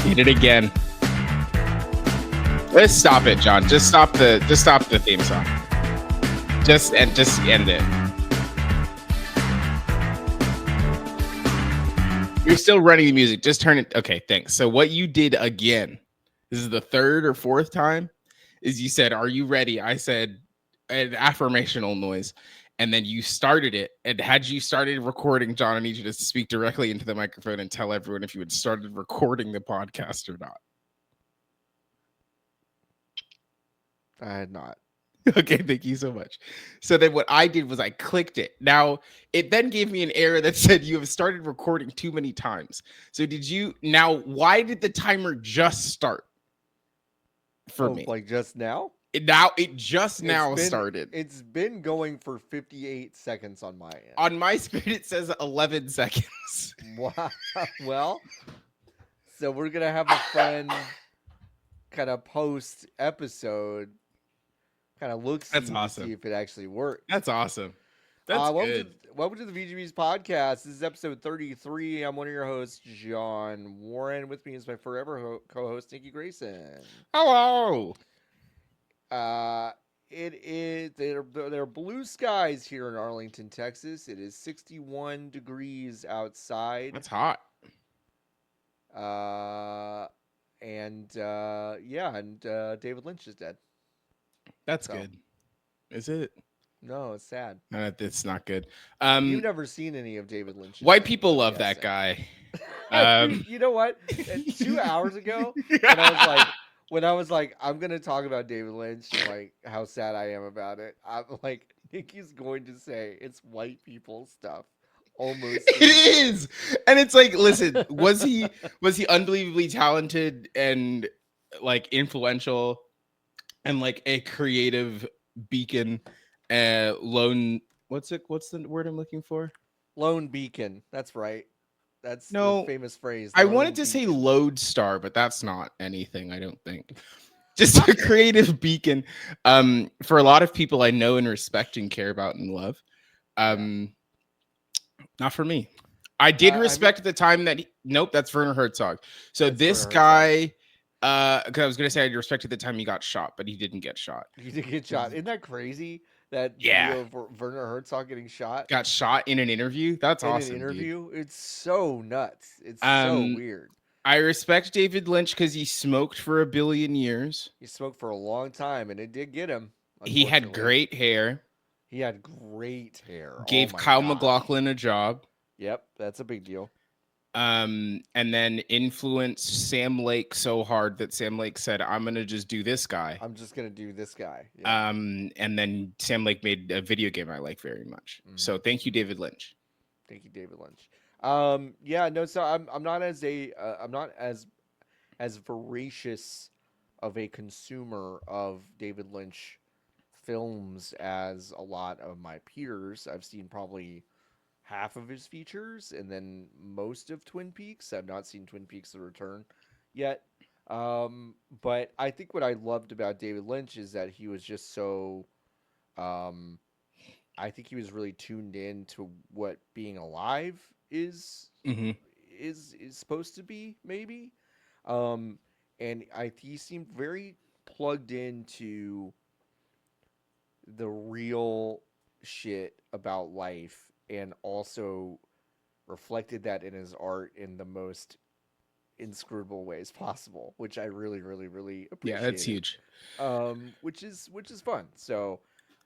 Hit it again. Let's stop it, John. Just stop the theme song. Just end it. You're still running the music. Just turn it. Okay, thanks. So what you did again, this is the third or fourth time, is you said, "Are you ready?" I said an affirmational noise. And then you started it. And had you started recording, John, I need you to speak directly into the microphone and tell everyone if you had started recording the podcast or not. I had not. Okay, thank you so much. So then what I did was I clicked it. Now, it then gave me an error that said you have started recording too many times. So why did the timer just start for me? Like just now? It just now started. It's been going for 58 seconds on my end. On my screen, it says 11 seconds. Wow. Well, so we're going to have a fun kind of post episode kind of look That's awesome. To see if it actually works. That's awesome. That's good. Welcome to the VGB's podcast. This is episode 33. I'm one of your hosts, John Warren. With me is my forever co-host, Niki Grayson. Hello. There are blue skies here in Arlington, Texas. It is 61 degrees outside. That's hot. David Lynch is dead. That's good. Is it? No, it's sad. It's not good. You've never seen any of David Lynch. White people love that guy. You know what? 2 hours ago, when I was like, I'm gonna talk about David Lynch and like how sad I am about it. I'm like, Nikki's going to say it's white people stuff. Almost. It is. And it's like, listen, was he unbelievably talented and like influential and like a creative beacon? What's the word I'm looking for? Lone beacon. That's right. That's the famous phrase. I wanted to say lodestar, but that's not anything, I don't think. Just a creative beacon. For a lot of people I know and respect and care about and love. Not for me. I did respect the time that nope, that's Werner Herzog. So this guy, because I was gonna say I respected the time he got shot, but he didn't get shot. He didn't get shot. Isn't that crazy? That video of Werner Herzog getting shot. Got shot in an interview. That's awesome. In an interview, dude. It's so nuts. It's so weird. I respect David Lynch because he smoked for 1 billion years. He smoked for a long time, and it did get him. He had great hair. Gave Kyle MacLachlan a job. Yep, that's a big deal. And then influenced Sam Lake so hard that Sam Lake said, "I'm gonna just do this guy. I'm just gonna do this guy." Yeah. And then Sam Lake made a video game I like very much. Mm-hmm. So thank you, David Lynch. Thank you, David Lynch. So I'm not as voracious of a consumer of David Lynch films as a lot of my peers. I've seen probably half of his features and then most of Twin Peaks. I've not seen Twin Peaks: The Return yet. But I think what I loved about David Lynch is that he was just so I think he was really tuned in to what being alive is supposed to be, maybe. He seemed very plugged into the real shit about life and also reflected that in his art in the most inscrutable ways possible, which I really, really, really appreciate. Yeah, that's huge. Which is fun. So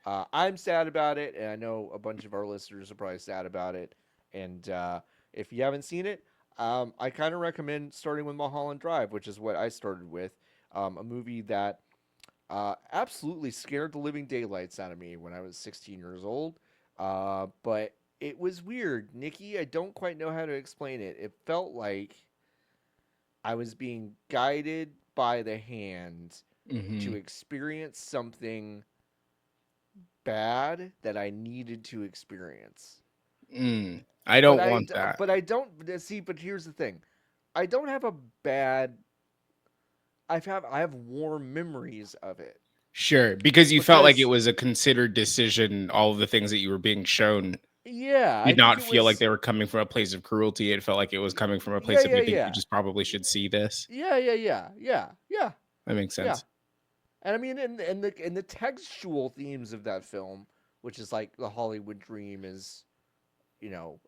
I'm sad about it, and I know a bunch of our listeners are probably sad about it. And if you haven't seen it, I kind of recommend starting with Mulholland Drive, which is what I started with. A movie that absolutely scared the living daylights out of me when I was 16 years old. But it was weird. Nikki, I don't quite know how to explain it. It felt like I was being guided by the hand to experience something bad that I needed to experience. I don't want that. But I don't see. But here's the thing: I don't have a bad. I have warm memories of it. Sure, because you felt like it was a considered decision. All of the things that you were being shown. Yeah, I Did think not it feel like was. they were coming from a place of cruelty. It felt like it was coming from a Yeah, place of yeah, we think you yeah, just probably should see this. yeah, yeah, yeah, yeah, yeah, That makes yeah. sense. And I mean, and the textual themes of that film, which is like the Hollywood dream is,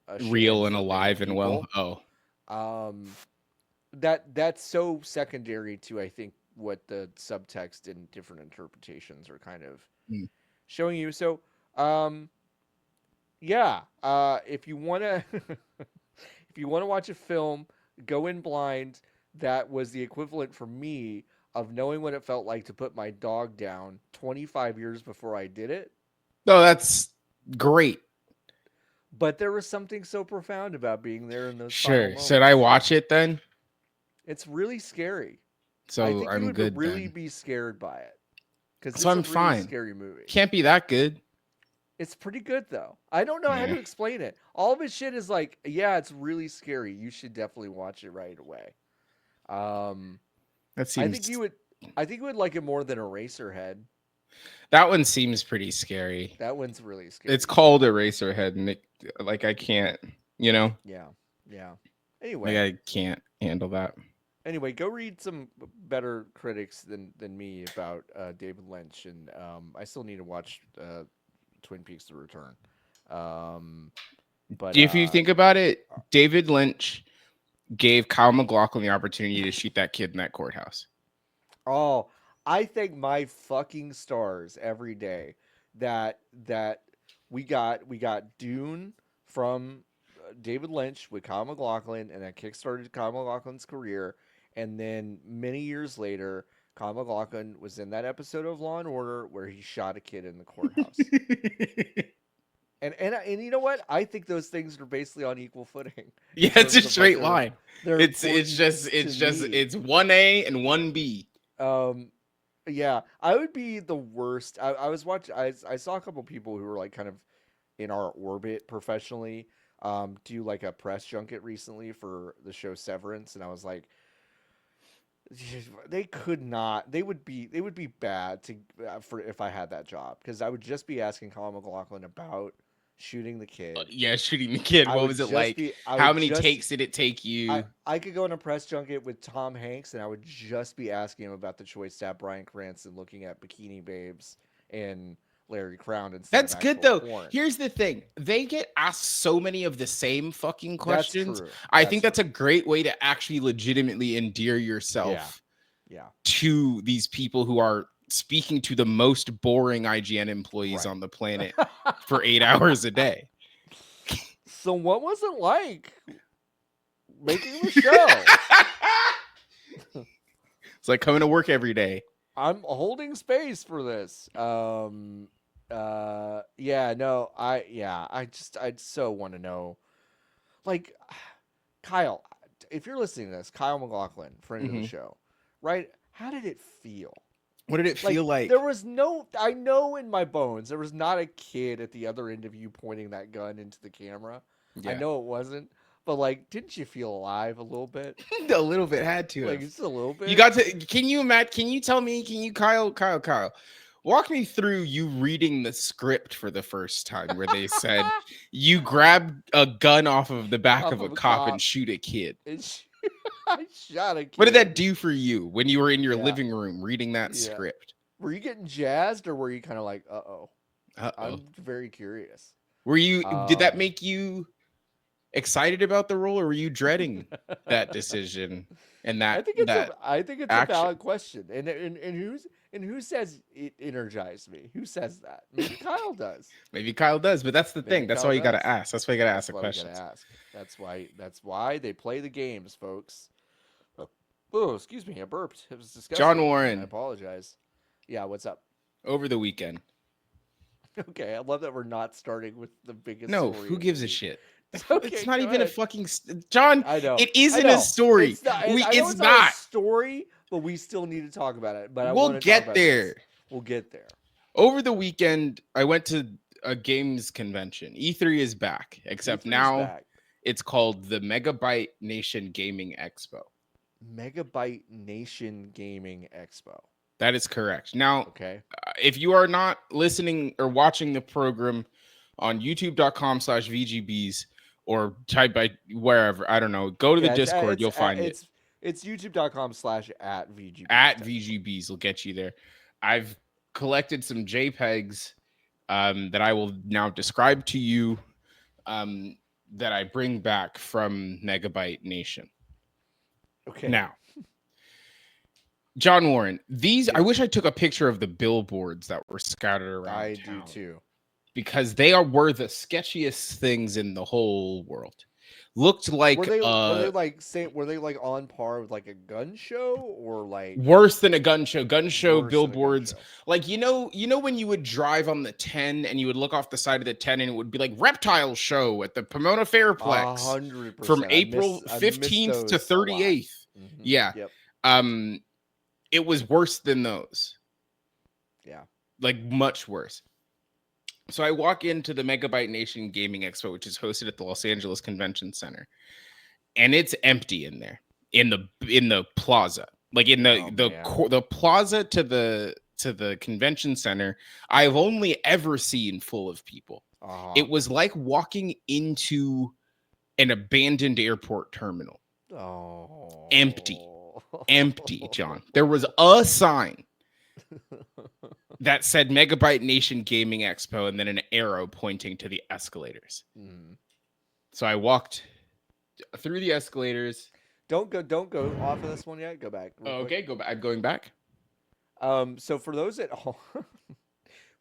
a sham Real and for many alive and well. people. Oh, Um, that's so secondary to, I think, what the subtext and different interpretations are kind of mm. showing you. So, um, yeah, if you wanna if you wanna watch a film, go in blind. That was the equivalent for me of knowing what it felt like to put my dog down 25 years before I did it. No, that's great. But there was something so profound about being there in those final Sure. Should I moments. watch it then? It's really scary. I So think you I'm would good really then. be scared by it because So it's a I'm really fine. scary movie. Can't be that good. It's pretty good though. I don't know how Yeah. to explain it. All of his shit is like, yeah, it's really scary. You should definitely watch it right away. Um, That I think seems you would. I think you would like it more than Eraserhead. that one seems pretty scary. That one's really It's scary too. called Eraserhead, and like I can't, you know, Yeah, yeah. like Anyway, I can't handle that. go read some better critics than me about David Lynch, and I still need to watch Twin Peaks: The Return. Um, but If you think about it, David Lynch gave Kyle MacLachlan the opportunity to shoot that kid in that courthouse. oh, I thank my fucking stars every day that we got Dune from David Lynch with Kyle MacLachlan, and that kickstarted Kyle MacLachlan's career. And then many years later, Kyle MacLachlan was in that episode of Law and Order where he shot a kid in the courthouse. And you know what? I think those things are basically on equal footing Yeah, in it's a terms of like straight line. they're It's important just to it's just me. it's 1A and 1B. Um, yeah, I would be the worst. I was watching. I saw a couple people who were like kind of in our orbit professionally. Do like a press junket recently for the show Severance, and I was like, they could not. They would be bad to for if I had that job because I would just be asking Colin McLaughlin about shooting the kid. Yeah, shooting the kid. I What would was it just like? be. I How would many just. takes did it take I you? I could go on a press junket with Tom Hanks, and I would just be asking him about the choice to have Bryan Cranston looking at bikini babes and Larry Crown instead of That's good actual though. porn. Here's the thing. They get asked so many of the same fucking That's questions. true. I That's think that's true. a great way to actually legitimately endear Yeah. yourself Yeah. to these people who are speaking to the most boring IGN employees Right. on the planet for 8 hours a day. So what was it like making the show? It's like coming to work every day. I'm holding space for this. Yeah, no, I so want to know. Like Kyle, if you're listening to this, Kyle McLaughlin, friend of the Mhm. show, right? How did it feel? What did it Like feel like? there was no I know in my bones there was not a kid at the other end of you pointing that gun into the camera. I Yeah. know it wasn't, but like didn't you feel alive a little bit? A little bit had to Like have. just a little You bit? got to can you Matt, can you tell me, can you Kyle, walk me through you reading the script for the first time where they said you grab a gun off of the back Off of a of a cop and cop. shoot a kid. And I shot a What did that kid. do for you when you were in your Yeah. living room reading that Yeah. script? Were you getting jazzed or were you kind of like, "Uh-oh." Uh-oh. I'm very curious. Did that Um make you excited about the role or were you dreading that decision and that I think it's a action? valid question. And who says it energized me? Who says that? Maybe Kyle does. Maybe Kyle does, but that's the Maybe thing. That's Kyle why you got to does. ask. That's why you got to ask That's the why we got to questions. ask. That's why they play the games, folks. Oh, excuse me, I burped. It was John disgusting. I Warren, apologize. Yeah, what's up? over the weekend. Okay, I love that we're not starting with the biggest No, story who of the gives a week. shit? It's Okay, not go even a ahead. fucking John. I know. It I isn't a know. story. It's not. I know It's it's not a not. story, but we still need to talk about it. But I We'll want to talk get about there. this. We'll get there. Over the weekend, I went to a games convention. E3 is back, except E3's now back. it's called the MegaByte Nation Gaming Expo. MegaByte Nation Gaming Expo. That is correct. Now, Okay. if you are not listening or watching the program on youtube.com/VGBs or type by wherever. I don't know. Go to the Yeah, Discord. You'll find it. it's youtube.com/at VGBs. At VGBs will get you there. I've collected some JPEGs that I will now describe to you that I bring back from MegaByte Nation. Okay. Now, John Warren, these, I Yes. wish I took a picture of the billboards that were scattered around I town. do too. Because were the sketchiest things in the whole world. Looked like were they like on par with like a gun show or like worse than a gun show. Gun show worse than a gun billboards. show? Like you know when you would drive on the 10 and you would look off the side of the 10 and it would be like reptile show at the Pomona Fairplex 100%. from April 15th to 38th. Mm-hmm. Yeah. Yep. It was worse than those. Yeah. Like much worse. So I walk into the MegaByte Nation Gaming Expo, which is hosted at the Los Angeles Convention Center, and it's empty in there in the plaza, like in the plaza to the convention center. I've only ever seen full of people. It was like walking into an abandoned airport terminal. Oh, empty, John. There was a sign that said MegaByte Nation Gaming Expo and then an arrow pointing to the escalators. So I walked through the escalators. Don't go off of this one yet. Go back. Okay, go back. I'm going back. So for those at home,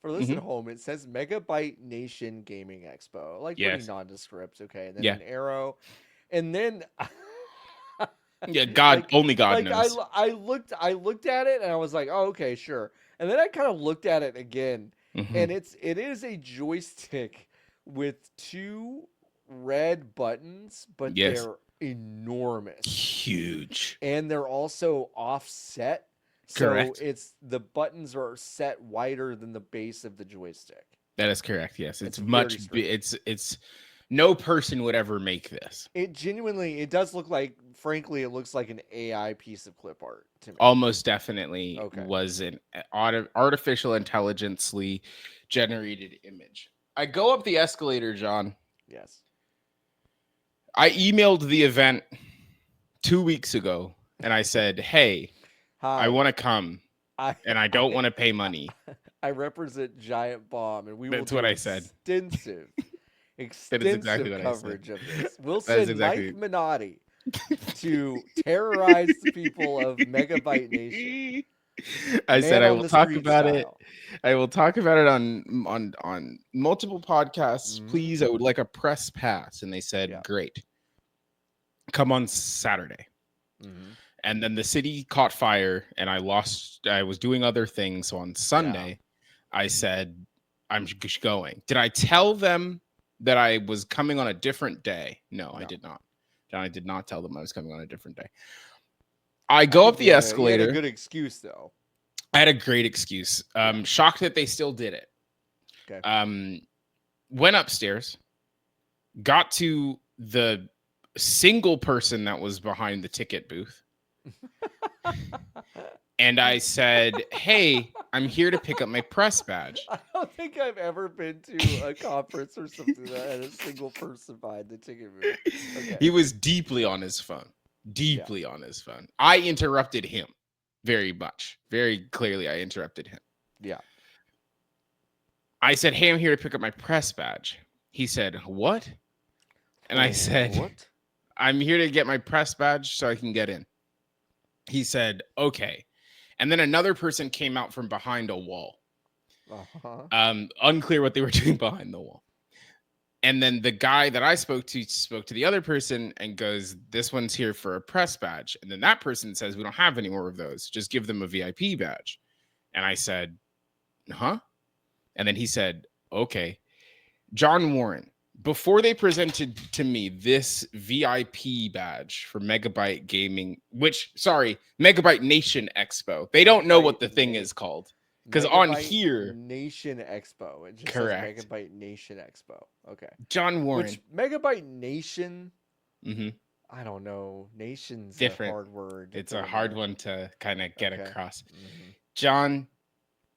at home, it says MegaByte Nation Gaming Expo, like pretty nondescript. Okay, and then an arrow, and then yeah, God, only God knows. I looked at it and I was like, oh, okay, sure. And then I kind of looked at it again, and it is a joystick with two red buttons, but they're enormous, huge, and they're also offset. Correct. So the buttons are set wider than the base of the joystick. That is correct. Yes, it's much. It's no person would ever make this. It genuinely, it does look like, frankly, it looks like an AI piece of clip art to me. Almost definitely was an artificial intelligently generated image. I go up the escalator, John. Yes. I emailed the event 2 weeks ago and I said, hey, I want to come and I don't want to pay money. I represent Giant Bomb and That's what I said. Extensive coverage of this. We'll send Mike Minotti to terrorize the people of MegaByte Nation. I said I will talk about it. I will talk about it on multiple podcasts. Please, I would like a press pass. And they said, great. Come on Saturday. And then the city caught fire and I was doing other things. So on Sunday, I said, I'm going. Did I tell them that I was coming on a different day? No, I did not. John, I did not tell them I was coming on a different day. I go up the escalator. You had a good excuse, though. I had a great excuse. Shocked that they still did it. Okay. Went upstairs, got to the single person that was behind the ticket booth. And I said, hey, I'm here to pick up my press badge. I don't think I've ever been to a conference or something that had a single person behind the ticket booth. Okay. He was deeply on his phone. On his phone. I interrupted him very much. Very clearly, I interrupted him. Yeah. I said, hey, I'm here to pick up my press badge. He said, what? And I said, what? I'm here to get my press badge so I can get in. He said, okay. And then another person came out from behind a wall. Unclear what they were doing behind the wall. And then the guy that I spoke to the other person and goes, this one's here for a press badge. And then that person says, we don't have any more of those. Just give them a VIP badge. And I said, huh? And then he said, okay. John Warren, before they presented to me this VIP badge for MegaByte Gaming, MegaByte Nation Expo. They don't know what the thing is called. Because on here, Nation Expo. It just correct. says MegaByte Nation Expo. Okay. John Warren. Which MegaByte Nation, I don't know. Nation's different. A hard word. It's a hard one to kind of get across. John,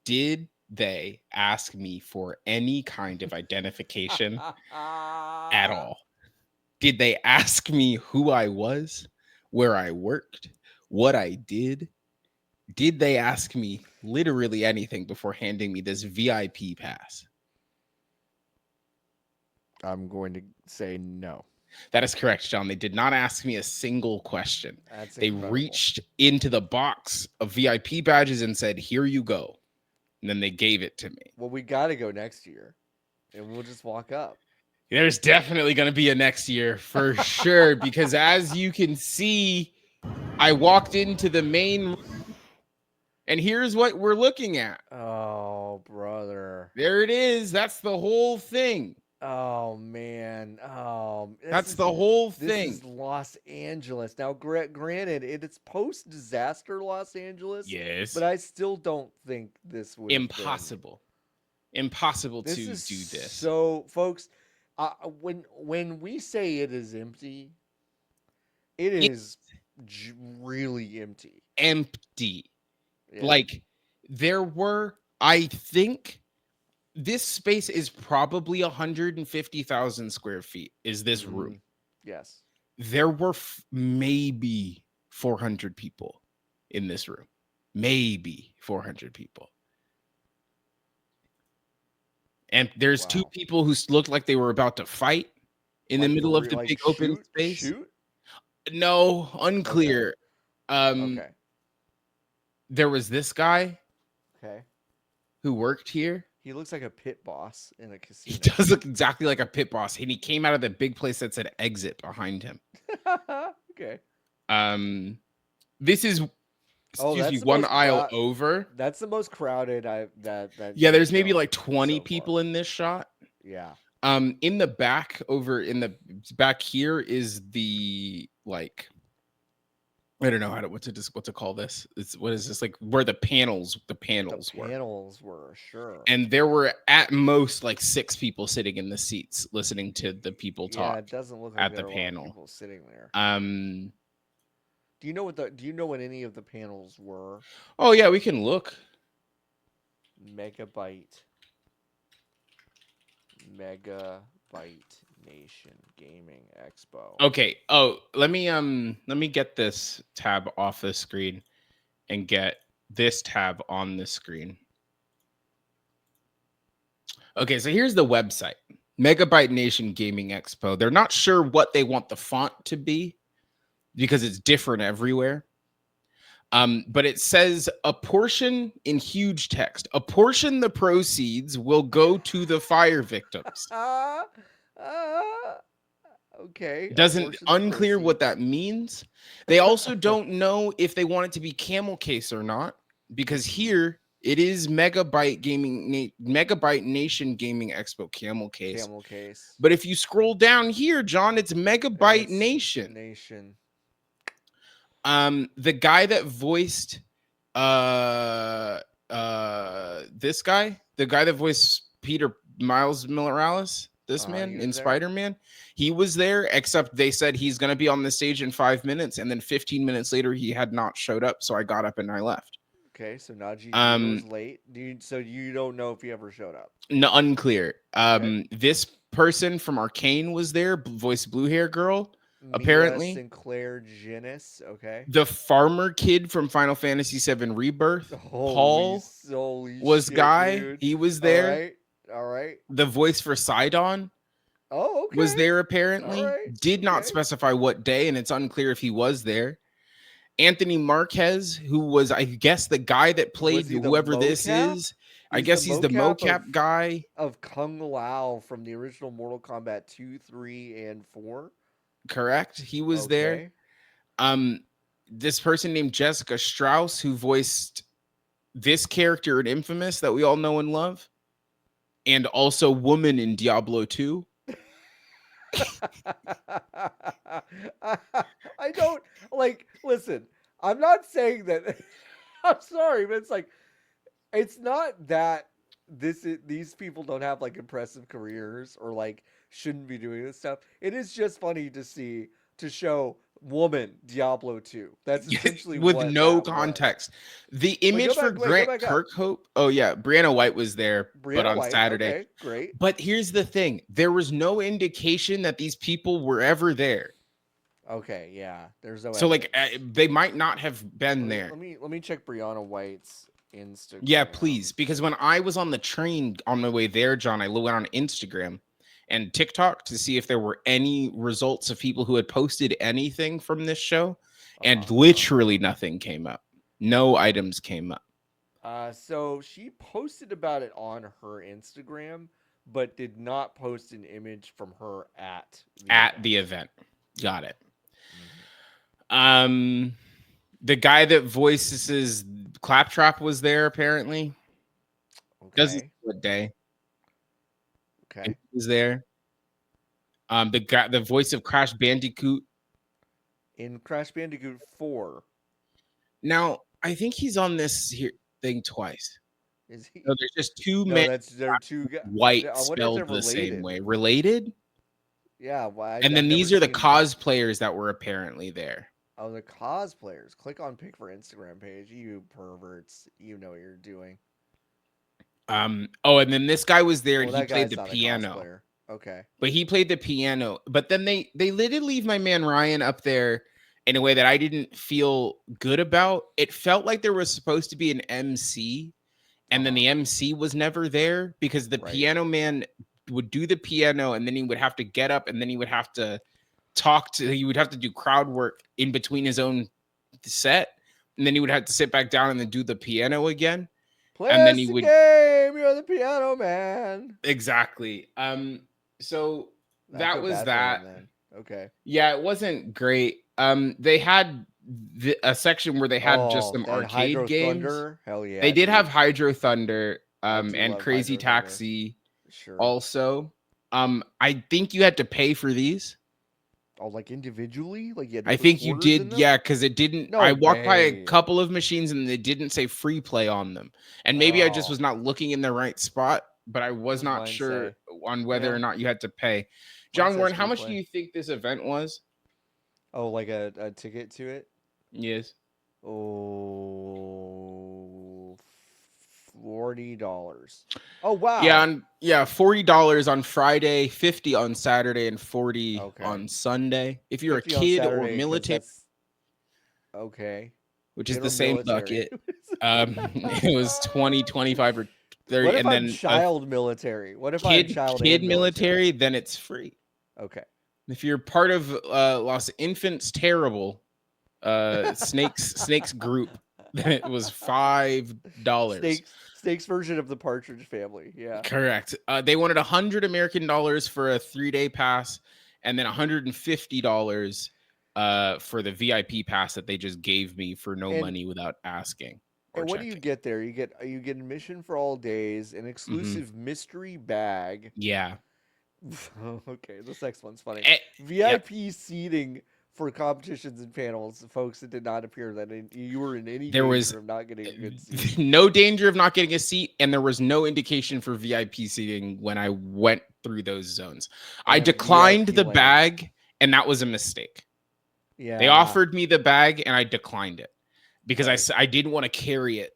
did they ask me for any kind of identification at all? Did they ask me who I was, where I worked, what I did? Did they ask me literally anything before handing me this VIP pass? I'm going to say no. That is correct, John. They did not ask me a single question. That's They incredible. reached into the box of VIP badges and said, "Here you go." And then they gave it to me. Well, we got to go next year, and we'll just walk up. There's definitely going to be a next year for sure, because as you can see, I walked into the main room, and here's what we're looking at. Oh, brother. There it is. That's the whole thing. Oh man. That's the whole This thing. is Los Angeles. Now, granted, it's post-disaster Los Angeles, Yes. but I still don't think this would have Impossible. Impossible been. to This do is this. so, folks. When we say it is empty, it is really empty. Empty. Yeah. Like, there were, I think, this space is probably 150,000 square feet, is this room. Yes. There were maybe 400 people in this room. Maybe 400 people. And there's two Wow. people who looked like they were about to fight in the middle of the big open space. Shoot. No, unclear. Okay. There was this guy Okay. who worked here. He looks like a pit boss in a He casino. does look exactly like a pit boss, and he came out of the big place that said exit behind him. Okay. This is excuse me, one aisle over. That's the most crowded Yeah, there's maybe shown like 20 so people far. in this shot. Yeah. In the back, over in the back here is the like I don't know how to what to call this. It's what is this like where the panels were. Panels were sure. And there were at most like 6 people sitting in the seats listening to the people talk. Yeah, it doesn't look like at there the are a lot of panel. people sitting there. Do you know what any of the panels were? Oh yeah, we can look. MegaByte Nation Gaming Expo. Okay. Oh, let me get this tab off the screen and get this tab on the screen. Okay, so here's the website. MegaByte Nation Gaming Expo. They're not sure what they want the font to be because it's different everywhere. But it says a portion in huge text. A portion the proceeds will go to the fire victims. Okay. It doesn't unclear what that means. They also don't know if they want it to be camel case or not, because here it is MegaByte Nation Gaming Expo camel case. But if you scroll down here, John, it's MegaByte Nation. The guy that voiced this guy, the guy that voiced Peter Miles Morales, this man in Spider-Man, he was there, except they said he's going to be on the stage in 5 minutes, and then 15 minutes later he had not showed up, so I got up and I left. Okay, so Najee was late. So you don't know if he ever showed up? No, unclear. This person from Arcane was there, voiced blue hair girl. Apparently, Sinclair Genis. Okay. The farmer kid from Final Fantasy VII Rebirth, Paul, was guy. Dude. He was there. All right. The voice for Sidon, okay, was there apparently. Did not okay. specify what day, and it's unclear if he was there. Anthony Marquez, who was, I guess, the guy that played whoever this is. I guess he's the mocap guy of Kung Lao from the original Mortal Kombat 2, 3, and 4. Correct. He was there. This person named Jessica Strauss, who voiced this character in Infamous that we all know and love, and also Woman in Diablo 2. I don't listen, I'm not saying that I'm sorry, but it's not that these people don't have like impressive careers or like shouldn't be doing this stuff. It is just funny to show woman Diablo 2. That's essentially with what no that was. context. The Wait, image for go Grant back up. Kirkhope. Oh yeah, Brianna White was there, but Brianna on White. Saturday. Okay, great. But here's the thing: there was no indication that these people were ever there. Okay, yeah. There's no So like evidence. they might not have been there. Let me check Brianna White's Yeah, Instagram. please. Because when I was on the train on my way there, John, I went on Instagram and TikTok to see if there were any results of people who had posted anything from this show, and literally nothing came up. No items came up. So she posted about it on her Instagram, but did not post an image from her at the At event. the event. Got it. Mhm. The guy that voices Claptrap was there apparently. Doesn't say Okay. what day. And Okay. he was there. The voice of Crash Bandicoot. In Crash Bandicoot 4, Now, I think he's on this here thing twice. is he? No, there's just two No, men that's there are two guys. white I wonder if they're spelled the same related. way. Related? Yeah, well, And I've then never these are the seen. cosplayers that were apparently there. Oh, the cosplayers. Click on pic for Instagram page. You perverts. You know what you're doing. And then this guy was there and Well, he that played guy's the not a piano. cosplayer. Okay. But he played the piano. But then they literally leave my man Ryan up there in a way that I didn't feel good about. It felt like there was supposed to be an MC, and then the MC was never there because the piano man would do the piano and then he would have to get up and then he would have to he would have to do crowd work in between his own set, and then he would have to sit back down and then do the piano again. Play And then us he the would game. You're the piano man. exactly. So I that feel was bad for that. him then. Okay. Yeah, it wasn't great. They had a section where they had just some and arcade Hydro games. Thunder. Hell yeah. They did dude. have Hydro Thunder, I do and love Crazy Hydro Thunder. Taxi Sure. also. I think you had to pay for these. Oh, like individually? Like you had to I put think you quarters in did, them? yeah, because it didn't. No I walked by a way. couple of machines and they didn't say free play on them, and maybe I just was not looking in the right spot, but I was not sure on whether or not you had to pay. John Warren, how much do you think this event was? Oh, like a ticket to it? Yes. Oh, $40. Oh wow. Yeah, $40 on Friday, 50 on Saturday, and 40 Okay. on Sunday. If you're a 50 on kid or Saturday, 'cause military, that's okay. which is Kid or the same military. bucket, it was 20, 25, or 30. What if And I'm then child military? What if I'm child kid and military, then it's free. Okay. If you're part of Los Infants Terrible Snakes group, then it was $5. Snakes version of the Partridge Family. Yeah. Correct. They wanted $100 American for a 3-day pass, and then $150 for the VIP pass that they just gave me for no money without asking. And what do you get there? You get admission for all days, an exclusive mystery bag. Yeah. Okay, this next one's funny. VIP seating for competitions and panels. Folks, it did not appear that you were in any danger of not getting a good seat. No danger of not getting a seat, and there was no indication for VIP seating when I went through those zones. I declined the bag, and that was a mistake. Yeah. They offered me the bag, and I declined it because I didn't want to carry it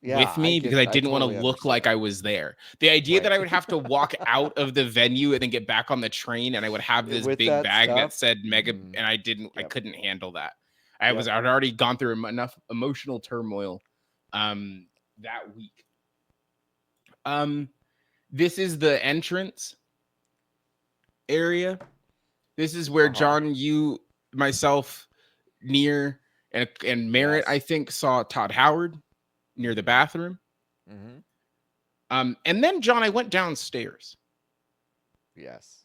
with me because I didn't want to look like I was there. The idea that I would have to walk out of the venue and then get back on the train and I would have this big bag that said Mega, and I couldn't handle that. I'd already gone through enough emotional turmoil that week. This is the entrance area. This is where John, you, myself, Near, and Merritt, I think, saw Todd Howard near the bathroom. And then, John, I went downstairs. Yes.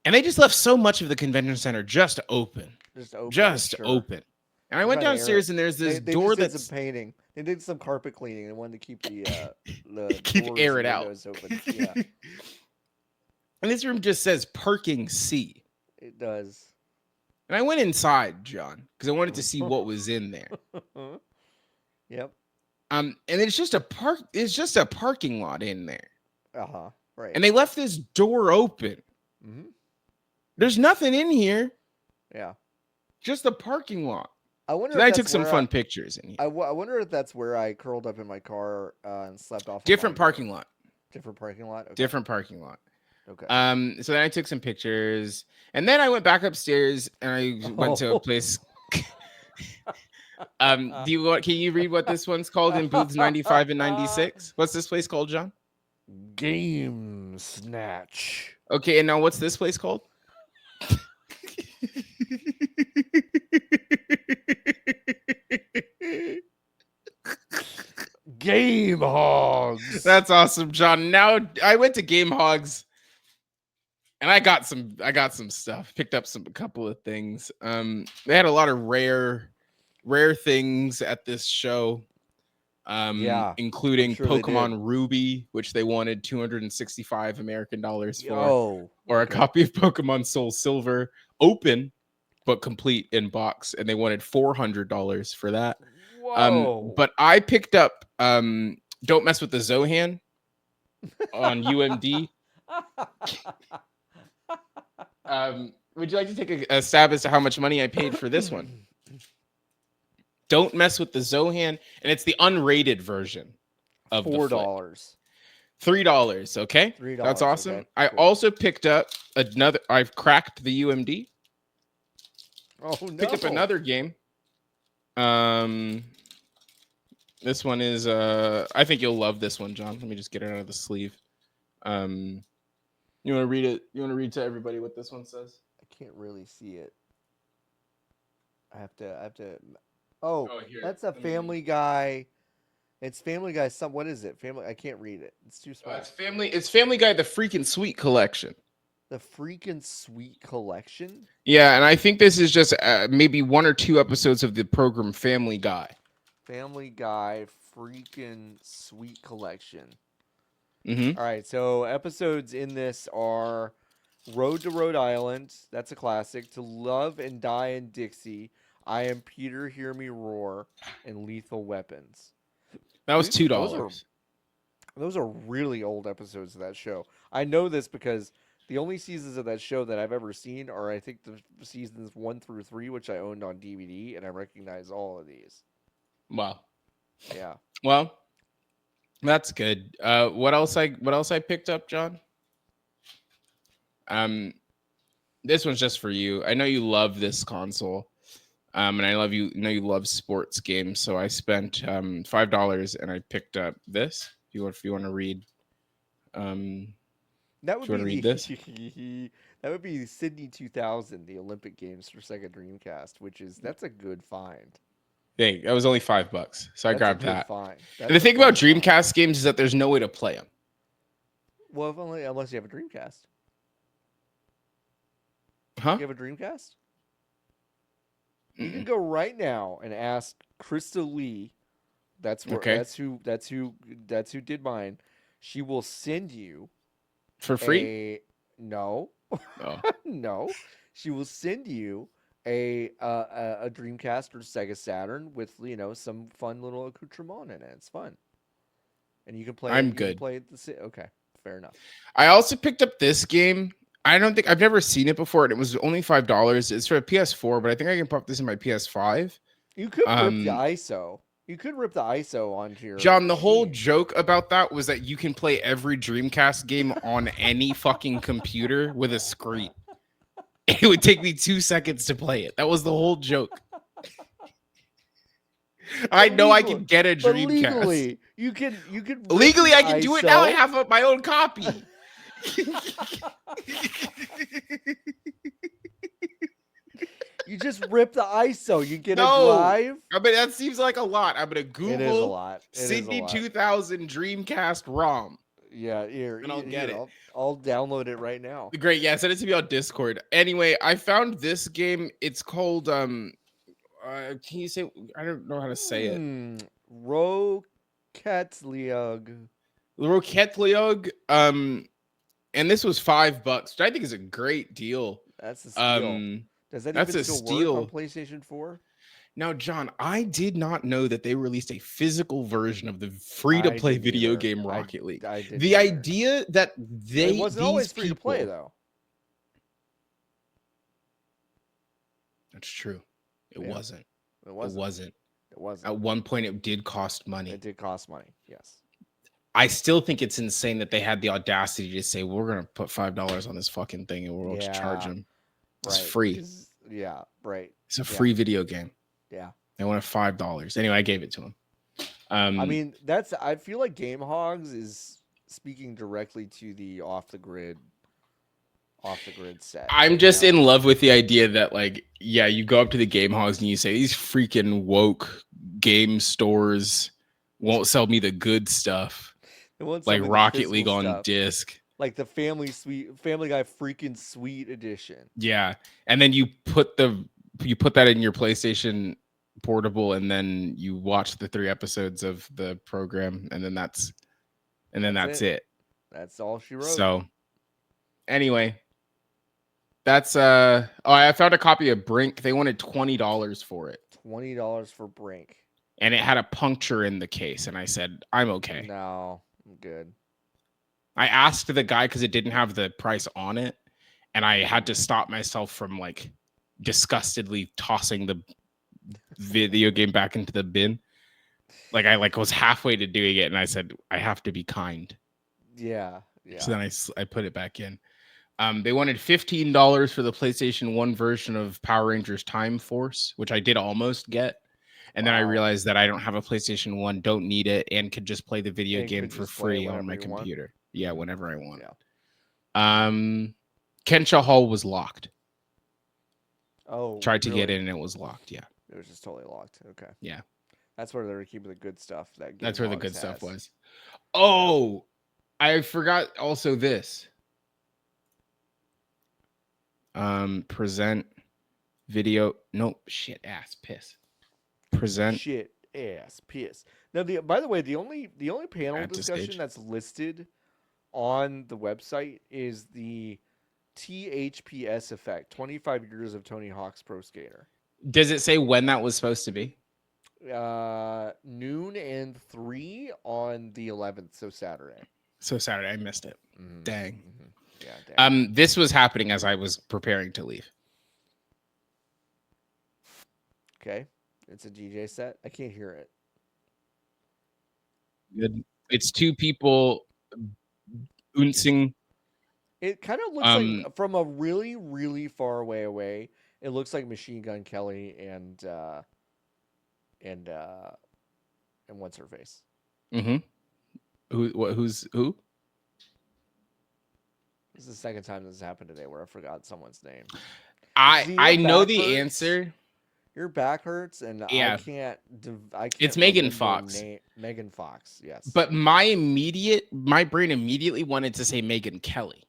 And they just left so much of the convention center just open. Just open. And I went downstairs and there's this door that's some painting. They did some carpet cleaning and wanted to keep the air it out open. Yeah. And this room just says parking C. It does. And I went inside, John, because I wanted to see what was in there. Yep. And it's just a parking lot in there. Right. And they left this door open. There's nothing in here. Yeah. Just a parking lot. I So wonder then if I took that's some where I, fun pictures in here. I wonder if that's where I curled up in my car and slept off of Different Mario. parking lot. Different parking lot. Okay. Different parking lot. Okay. So then I took some pictures, and then I went back upstairs and I went to a Oh. place. Do you want? Can you read what this one's called in booths 95 and 96? What's this place called, John? Game Snatch. Okay, and now what's this place called? Game Hogs. That's awesome, John. Now I went to Game Hogs and I got some stuff. Picked up a couple of things. They had a lot of rare things at this show. Yeah, I'm Including sure they Pokemon did. Ruby, which they wanted 265 American dollars for, Yo. or a Okay. copy of Pokemon Soul Silver, open but complete in box, and they wanted $400 for that. Whoa. But I picked up Don't Mess with the Zohan on UMD. Would you like to take a stab as to how much money I paid for this one? Don't Mess with the Zohan, and it's the unrated version of $4. $3. Okay, $3. that's awesome. Okay, I cool. also picked up another. I've cracked the UMD. Oh no. Picked up another game. This one is. I think you'll love this one, John. Let me just get it out of the sleeve. You want to read it? You want to read to everybody what this one says? I can't really see it. I have to. Oh, Here. that's a Family Guy. It's Family Guy. What is it? Family. I can't read it. It's too small. It's Family Guy, the freaking sweet collection. The freaking sweet collection. Yeah, and I think this is just maybe 1 or 2 episodes of the program Family Guy. Family Guy freaking sweet collection. Mm-hmm. All right, so episodes in this are Road to Rhode Island. That's a classic. To Love and Die in Dixie. I Am Peter, Hear Me Roar, and Lethal Weapons. That was $2. Those are really old episodes of that show. I know this because the only seasons of that show that I've ever seen are, I think, the seasons 1 through 3, which I owned on DVD, and I recognize all of these. Wow. Yeah. Well, that's good. What else I picked up, John? This one's just for you. I know you love this console. And I know you love sports games, so I spent $5 and I picked up this. If you want to read, That would do you be wanna read this? that would be Sydney 2000, the Olympic Games for Sega Dreamcast, that's a good find. Hey, that was only $5, so I That's grabbed a good that. find. And the thing about Dreamcast games is that there's no way to play them. Well, unless you have a Dreamcast. Huh? You have a Dreamcast? You can go right now and ask Krista Lee. That's who did mine. She will send you For free? No. Oh. No. She will send you a Dreamcast or Sega Saturn with some fun little accoutrement in it. It's fun, and you can play. I'm you good. Can play okay, fair enough. I also picked up this game. I've never seen it before, and it was only $5. It's for a PS4, but I think I can pop this in my PS5. You could rip the ISO. You could rip the ISO onto your John, the whole machine. joke about that was that you can play every Dreamcast game on any fucking computer with a screen. It would take me 2 seconds to play it. That was the whole joke. I know I can get a Dreamcast. But legally, you can legally I can do it now. I have my own copy. You just rip the ISO. You get a No. drive. I mean, that seems like a lot. I'm gonna Google It is a lot. Sydney 2000 Dreamcast ROM. Yeah, here. And I'll get it. I'll download it right now. Great. Yeah, send it to me on Discord. Anyway, I found this game. It's called can you say? I don't know how to say it. Roquette-League. Roquette-League. And this was $5, which I think is a great deal. That's a steal. Does that even still work on PlayStation 4? Now, John, I did not know that they released a physical version of the free-to-play video game Rocket League. The idea that it wasn't always free to play though. That's true. It Yeah, wasn't. it It wasn't. wasn't. It wasn't. At one point, it did cost It money. did cost money. Yes. I still think it's insane that they had the audacity to say we're gonna put $5 on this fucking thing and we'll just charge Yeah. them. It's Right. free. Because yeah. Right. It's a Yeah. free video game. Yeah. They wanted $5. Anyway, I gave it to him. I mean, that's. I feel like Game Hogs is speaking directly to the off the grid set. I'm just in love with the idea that, like, yeah, you go up to the Game Hogs and you say these freaking woke game stores won't sell me the good stuff, They want like some of the Rocket physical League on stuff, disc. like the Family Guy freaking Sweet edition. Yeah, and then you put that in your PlayStation Portable, and then you watch the 3 episodes of the program, and then that's it. That's all she wrote. So, anyway, that's I found a copy of Brink. They wanted $20 for it. $20 for Brink. And it had a puncture in the case, and I said, I'm okay. No, I'm good. I asked the guy because it didn't have the price on it, and I had to stop myself from like disgustedly tossing the video game back into the bin. Like I was halfway to doing it, and I said, I have to be kind. Yeah, yeah. So then I put it back in. They wanted $15 for the PlayStation 1 version of Power Rangers Time Force, which I did almost get. And then I realized that I don't have a PlayStation 1, don't need it, and could just play the video game for free on my computer. Yeah, whenever I want. Yeah. Kensha Hall was locked. Oh, tried to get in and it was locked. Yeah. It was just totally locked. Okay. Yeah. That's where they were keeping the good stuff. That's where the good stuff was. Oh, I forgot also this. Present video. Nope. Shit ass piss. Present. Shit ass piss. Now, by the way, the only panel discussion that's listed on the website is the THPS effect, 25 years of Tony Hawk's Pro Skater. Does it say when that was supposed to be? Noon and 3 on the 11th, so Saturday. I missed it. Mm-hmm. Dang. Mm-hmm. Yeah, dang. This was happening as I was preparing to leave. Okay. It's a DJ set. I can't hear it. Good. It's 2 people bouncing. It kind of looks like from a really, really far away. It looks like Machine Gun Kelly and what's her face? Mm-hmm. Who's who? This is the second time this has happened today where I forgot someone's name. I know the answer. Your back hurts, and yeah. I can't. It's Megan Fox. Megan Fox, yes. But my brain immediately wanted to say Megan Kelly,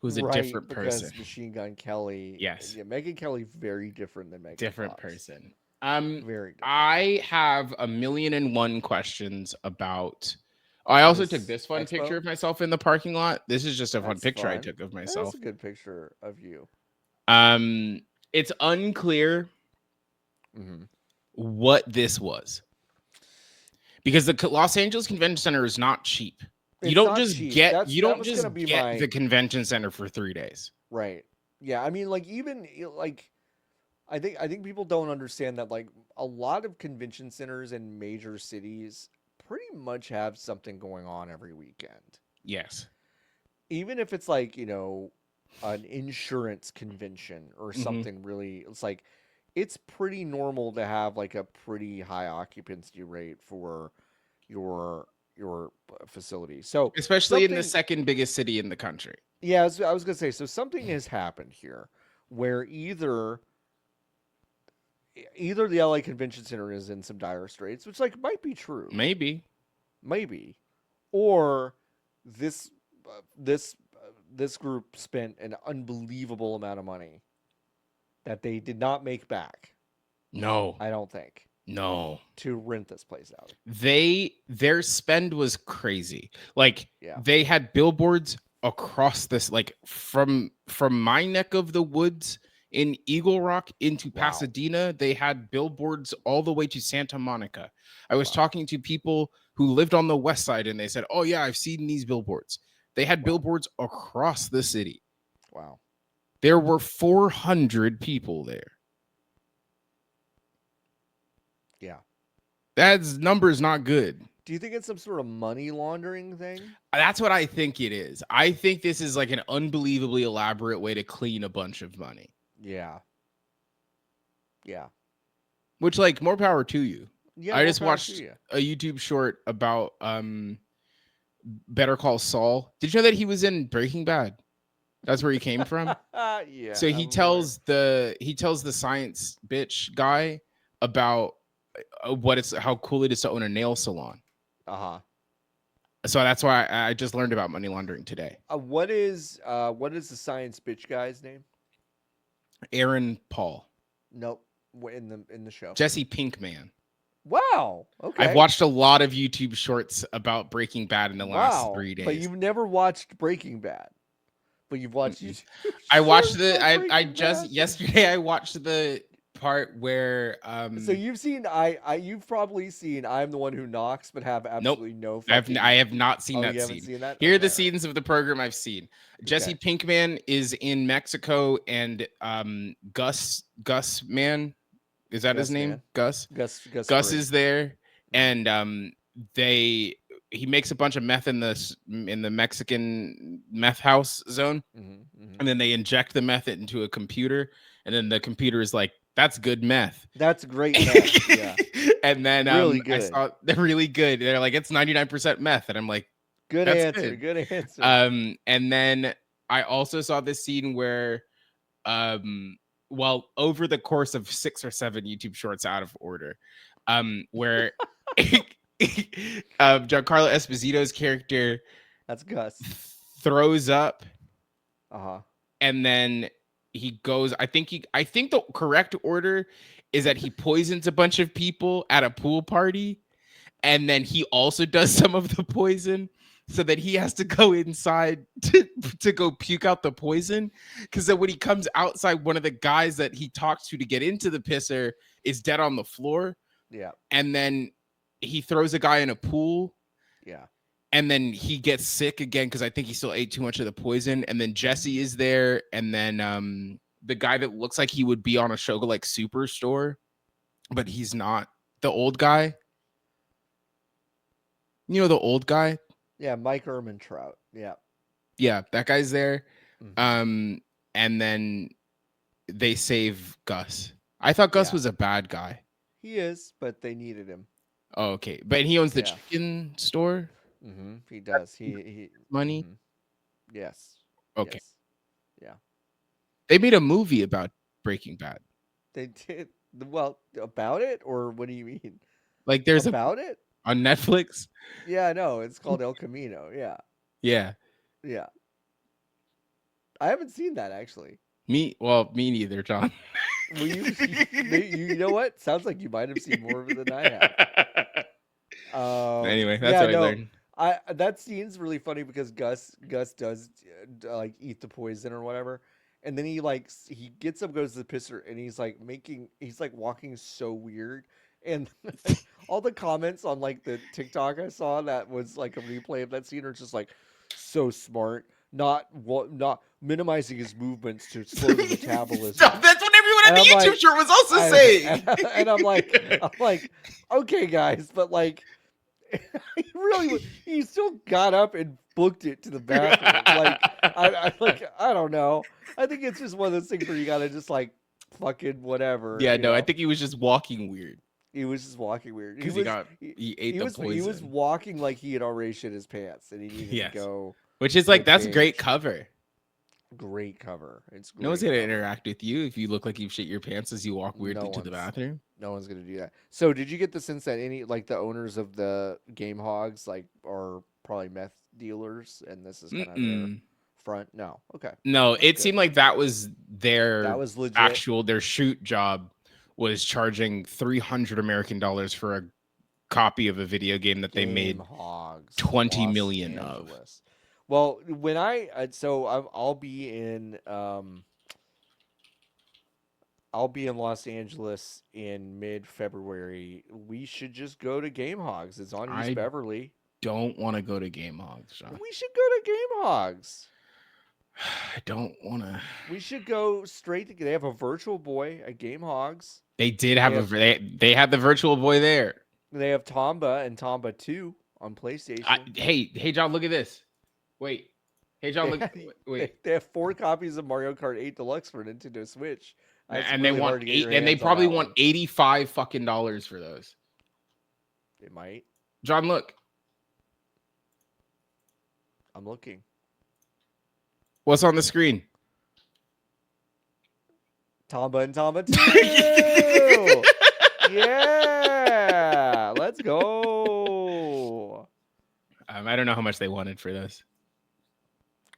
who's a different person. Because Machine Gun Kelly. Yes. Yeah, Megan Kelly very different than Megan. Different Fox. person. Very different. I have 1,000,001 questions about. I also took this fun picture of myself in the parking lot. This is just a fun picture I took of myself. That's a good picture of you. It's unclear what this was, because the Los Angeles Convention Center is not cheap. You don't just get the convention center for 3 days. Right. Yeah. I mean, like, even like, I think people don't understand that, like, a lot of convention centers in major cities pretty much have something going on every weekend. Yes. Even if it's like, an insurance convention or something really, it's like, it's pretty normal to have like a pretty high occupancy rate for your facility. So especially in the second biggest city in the country. Yeah, I was gonna say, so something has happened here where either the LA Convention Center is in some dire straits, which like might be true. Maybe. Or this group spent an unbelievable amount of money that they did not make back. No. I don't think. No. To rent this place out. Their spend was crazy. Like, they had billboards across this, like from my neck of the woods in Eagle Rock into Pasadena. They had billboards all the way to Santa Monica. I was talking to people who lived on the west side, and they said, oh yeah, I've seen these billboards. They had billboards across the city. Wow. There were 400 people there. Yeah. That's numbers not good. Do you think it's some sort of money laundering thing? That's what I think it is. I think this is like an unbelievably elaborate way to clean a bunch of money. Yeah. Yeah. Which, like, more power to you. Yeah, I more just power to watched you. a YouTube short about Better Call Saul. Did you know that he was in Breaking Bad? That's where he came from. Yeah, So I'm aware. he tells the science bitch guy about how cool it is to own a nail salon. Uh-huh. So that's why I just learned about money laundering today. What is the science bitch guy's name? Aaron Paul, Nope. In the show. Jesse Pinkman. Wow. I've Okay. watched a lot of YouTube shorts about Breaking Bad in the last Wow. 3 But days. you've never watched Breaking Bad. But you've watched Mm-mm. YouTube I watched shorts on I Breaking just Bad. yesterday I watched the part where So you've seen you've probably seen I'm the one who knocks, but have nope. absolutely no I fucking. have not seen Oh, that you haven't scene. seen that? Here are Okay, the all right. scenes of the program I've seen. Jesse Okay. Pinkman is in Mexico, and Gus Man, is that his Gus name? man. Gus. Gus Gus Fring. is there, Mhm. and he makes a bunch of meth in the Mexican meth house zone, Mhm. Mhm. and then they inject the meth into a computer, and then the computer is like, "That's good meth." That's great meth. Yeah. And then Really I good. saw they're really good. They're like, it's 99% meth, and I'm like, Good that's answer. good. Good answer. And then I also saw this scene where well, over the course of 6 or 7 YouTube shorts out of order, where Giancarlo Esposito's character That's Gus. throws up, Uh-huh. and then he goes, I think the correct order is that he poisons a bunch of people at a pool party, and then he also does some of the poison, so that he has to go inside to go puke out the poison, because then when he comes outside, one of the guys that he talks to get into the pisser is dead on the floor, Yeah. and then he throws a guy in a pool, Yeah. and then he gets sick again because I think he still ate too much of the poison, and then Jesse is there, and then the guy that looks like he would be on a show like Superstore, but he's not, the old guy, the old guy. Yeah, Mike Ehrmantraut. Yeah. Yeah, that guy's there. Mhm. Um, and then they save Gus. I thought Gus Yeah. was a bad guy. He is, but they needed him. Oh, okay, but he owns the Yeah. chicken store. He That's does. He money. Yes. Okay, Yes. Yeah. they made a movie about Breaking Bad. They did well about it, or what do you mean? Like, there's a About it? on Netflix. Yeah, no, it's called El Camino. Yeah. Yeah, Yeah. I haven't seen that actually. me neither, John. Well, you know what? Sounds like you might have seen more of it than I have. Anyway, that's Yeah, what I no. learned. I That scene's really funny because Gus does like eat the poison or whatever, and then he gets up, goes to the pisser, and he's like walking so weird, and all the comments on like the TikTok I saw that was like a replay of that scene are just like so smart, not minimizing his movements to slow the metabolism, That's what everyone at and the I'm YouTube like, short was also and, saying. and I'm like, okay, guys, but like. He really he still got up and booked it to the bathroom. Like I don't know. I think it's just one of those things where you gotta just like fucking whatever, Yeah, you no, I know. think he was just walking weird He was just walking weird. because he ate the He was poison. walking like he had already shit his pants and he needed to Yes, go which is like, that's a great change. cover. Great cover. It's No one's great gonna cover. interact with you if you look like you've shit your pants as you walk No weirdly to the one's bathroom. no one's gonna do that. So did you get the sense that any like the owners of the Game Hogs like are probably meth dealers and this is kind of their Mm-mm. front? No. Okay. No, That's it good. seemed like that was That their was legit. their shoot job was charging $300 for a copy of a video game that they Game made Hogs, 20 Los million of. Angeles. Well, when I'll be in I'll be in Los Angeles in mid-February. We should just go to Game Hogs. It's on East I Beverly. don't want to go to Game Hogs, Sean. We should go to Game Hogs. I don't want to. We should go straight to. They have a Virtual Boy at Game Hogs. They did They have have they had the Virtual Boy there. they have Tomba and Tomba 2 on PlayStation. Hey John, look at this. Wait, hey John, They look. have, Wait, they have 4 copies of Mario Kart 8 Deluxe for Nintendo Switch. It's and they really want hard to get your and they hands on probably that want one. $85 fucking dollars for those. They might. John, look. I'm looking. What's on the screen? Tomba and Tomba 2. Yeah, let's go. I don't know how much they wanted for this,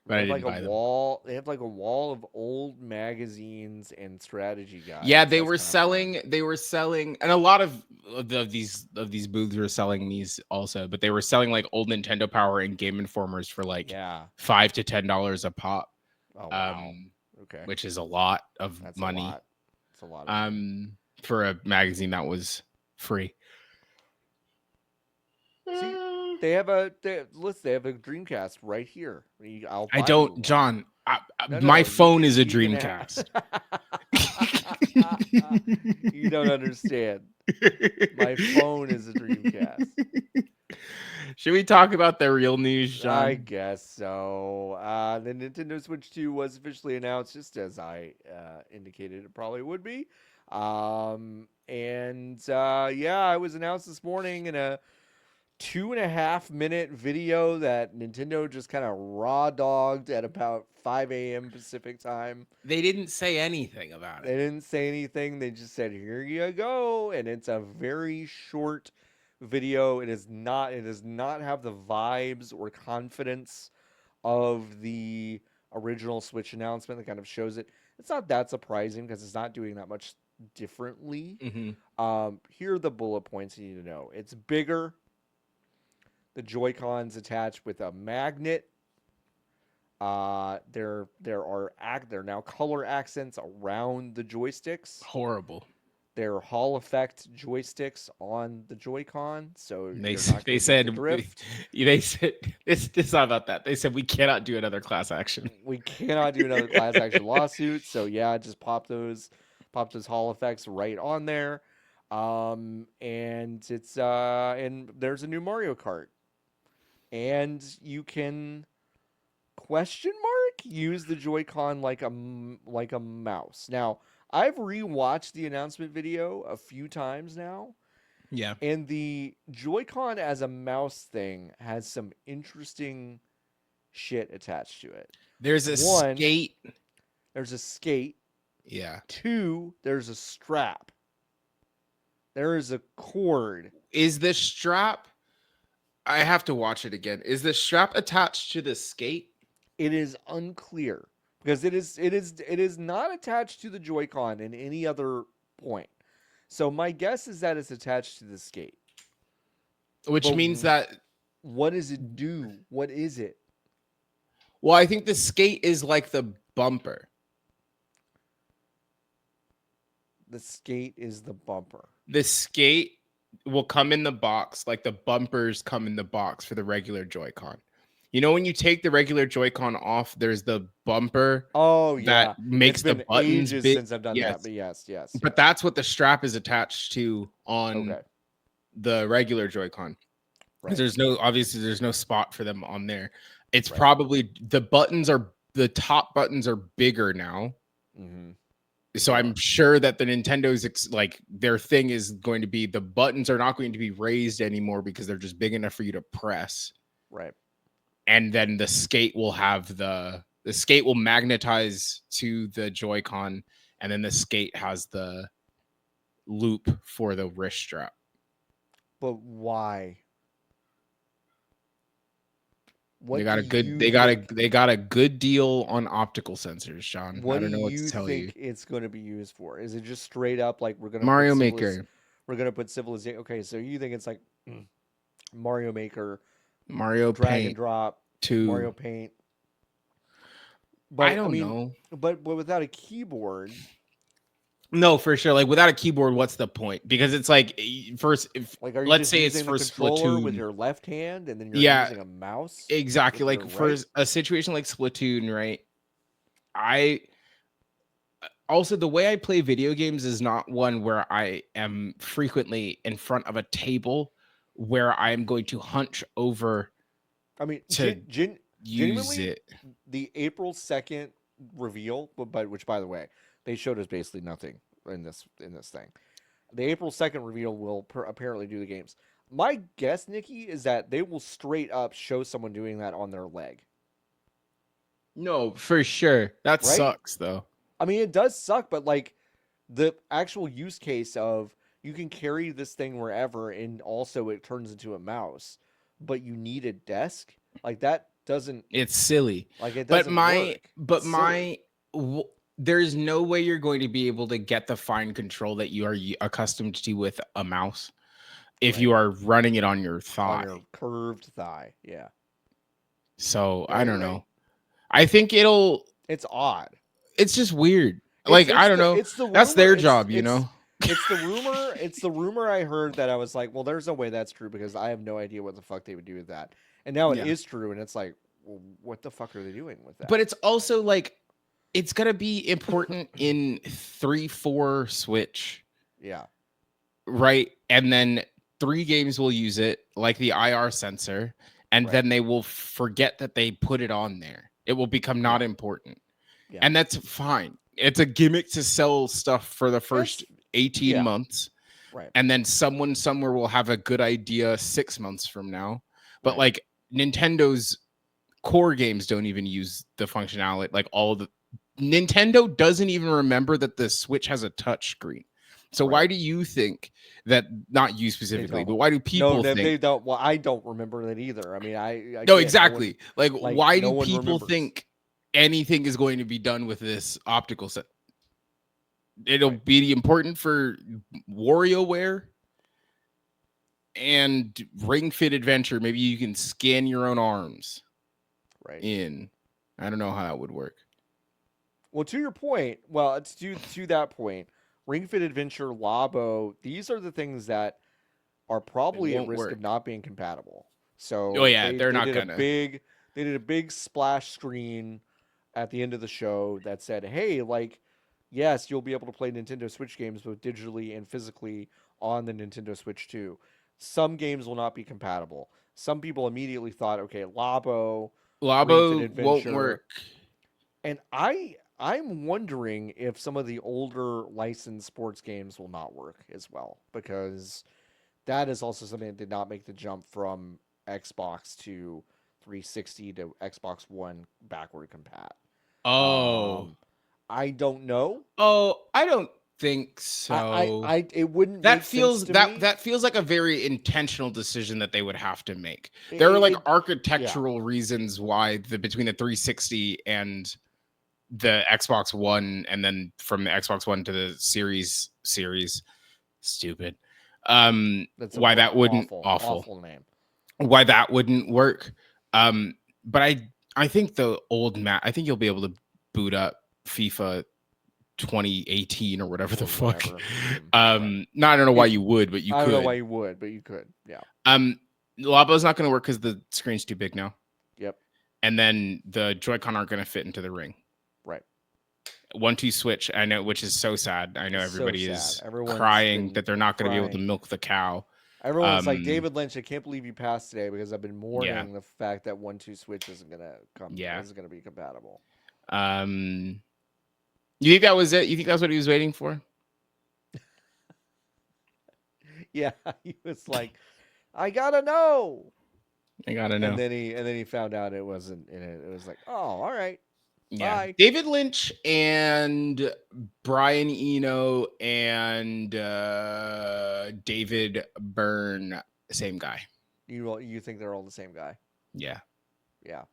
but I They have didn't like buy a them. wall. They have like a wall of old magazines and strategy guides. Yeah, they That's were kinda selling. fun. They were selling, and a lot of these booths were selling these also. But they were selling like old Nintendo Power and Game Informers for like Yeah. $5 to $10 a pop, Oh wow. Okay. which is a lot of That's money. a lot. It's a lot of money. For a magazine that was free. See, they have a Dreamcast right here. I'll I buy don't, you one. John. No, My you phone can- is a you can Dreamcast. You don't understand. My phone is a Dreamcast. Should we talk about the real news, John? I guess so. The Nintendo Switch 2 was officially announced, just as I indicated it probably would be. Yeah, it was announced this morning in a 2.5 minute video that Nintendo just kind of raw dogged at about 5 a.m. Pacific time. They didn't say anything about They it. didn't say anything. They just said, "Here you go," and it's a very short video. It does not have the vibes or confidence of the original Switch announcement that kind of shows it. It's not that surprising because it's not doing that much differently. Here are the bullet points you need to know. It's bigger. The Joy-Cons attached with a magnet. There are now color accents around the joysticks. Horrible. They're Hall effect joysticks on the Joy-Con, so They you're not they gonna get the said drift. they said it's not about that. They said we cannot do another class action. We cannot do another class action lawsuit, so yeah, just pop those Hall effects right on there. And it's and there's a new Mario Kart. And you can use the Joy-Con like a mouse. Now, I've rewatched the announcement video a few times now, Yeah. and the Joy-Con as a mouse thing has some interesting shit attached to it. There's a One, skate. There's a skate. Yeah. 2, there's a strap. There is a cord. Is the strap? I have to watch it again. Is the strap attached to the skate? It is unclear because it is not attached to the Joy-Con in any other point. So my guess is that it's attached to the skate. Which But means that, what does it do? What is it? well, I think the skate is like the bumper. The skate is the bumper. The skate will come in the box, like the bumpers come in the box for the regular Joy-Con. You know, when you take the regular Joy-Con off, there's the bumper. Oh yeah, that makes it's been the buttons ages big. since I've done that. But yes. But that's what the strap is attached to on okay. the regular Joy-Con. Right. There's no spot for them on there. It's Right. probably the top buttons are bigger now. Mm-hmm. So I'm sure that the Nintendo's like their thing is going to be the buttons are not going to be raised anymore because they're just big enough for you to press. Right. And then the skate will have the skate will magnetize to the Joy-Con, and then the skate has the loop for the wrist strap. But why? What They got a good deal on optical sensors, Sean. What I don't do know what you to tell think you. it's going to be used for? Is it just straight up like we're going to Mario Maker, we're going to put civilization? Okay, so you think it's like Mario Maker, Mario drag and Paint drop, 2. Mario Paint. But I don't know. But without a keyboard. No, for sure. Like without a keyboard, what's the point? Because it's like first, Like, are you let's just say it's using for the controller Splatoon with your left hand, and then you're Yeah, using a mouse? exactly. with Like your for right? a situation like Splatoon, right? I also, the way I play video games is not one where I am frequently in front of a table where I am going to hunch over I mean, to use genuinely, it. the April 2nd reveal, but which by the way, they showed us basically nothing in this thing. The April 2nd reveal will apparently do the games. My guess, Nikki, is that they will straight up show someone doing that on their leg, No, for sure. That right? sucks though. I mean, it does suck, but like the actual use case of you can carry this thing wherever and also it turns into a mouse, but you need a desk, like that doesn't It's silly. like it But doesn't my work. but It's silly. my there's no way you're going to be able to get the fine control that you are accustomed to with a mouse if Right. you are running it on your On thigh. your curved thigh. Yeah. So, Yeah, I you're don't right. know. I think It's odd. it's just weird. It's Like, I it's don't the know. it's the That's rumor. their job, you know? It's the rumor I heard that I was like, well, there's no way that's true because I have no idea what the fuck they would do with that. And now it Yeah. is true, and it's like, well, what the fuck are they doing with But that? it's also like it's gonna be important in 3-4 Switch, Yeah. right? And then 3 games will use it, like the IR sensor, and Right. then they will forget that they put it on there. It will become not Yeah. important. Yeah. And that's fine. It's a gimmick to sell stuff for the first It's 18 yeah. months. Right. And then someone somewhere will have a good idea 6 months from now. But Right. like Nintendo's core games don't even use the functionality. Like all the Nintendo doesn't even remember that the Switch has a touch screen. So why Right. do you think that, not you They specifically, but don't. why do No, people think, they don't. Well, I don't remember that either. I mean, I no, again, no one exactly. Like why no do one people remembers. think anything is going to be done with this optical set? It'll Right. be important for WarioWare and Ring Fit Adventure. Maybe you can scan your own arms Right. in. I don't know how that would work. Well, to your point, well, it's to that point. Ring Fit Adventure, Labo, these are the things that are It probably at won't risk of work. not being compatible. Oh So yeah, they're not gonna. they did a big splash screen at the end of the show that said, "Hey, like, yes, you'll be able to play Nintendo Switch games both digitally and physically on the Nintendo Switch too. Some games will not be compatible." Some people immediately thought, "Okay, Labo, Ring Fit Labo won't Adventure," work. and I'm wondering if some of the older licensed sports games will not work as well because that is also something that did not make the jump from Xbox to 360 to Xbox One backward compat. Oh, Um, I don't know. I don't think so. It wouldn't That make sense feels to me. that feels like a very intentional decision that they would have to make. There are like It yeah, architectural reasons why the between the 360 and the Xbox One, and then from the Xbox One to the series, stupid. that's a Why that wouldn't awful. awful name. Why that wouldn't work. But I think the old Matt, I think you'll be able to boot up FIFA 2018 or whatever the Or fuck. whatever. Right. No, I don't know why If you would, but you I don't know why could. you would, but you could. Yeah. Labo's not going to work because the screen's too big now, Yep. and then the Joy-Con aren't going to fit into the ring. Right. 1-2 switch, I know, which is so sad. I know It's so everybody sad. is Everyone's crying been that they're not going to be able to crying. milk the cow. Everyone's like, David Lynch, I can't believe you passed today because I've been Yeah, mourning the fact that 1-2 Switch yeah. isn't gonna be compatible. You think that was it? You think that's what he was waiting for? Yeah, he was like, I gotta know. I gotta know. And then he found out it wasn't in it. It was like, oh, all right. Yeah, Bye. David Lynch and Brian Eno and David Byrne, same guy. You think they're all the same guy? Yeah, Yeah.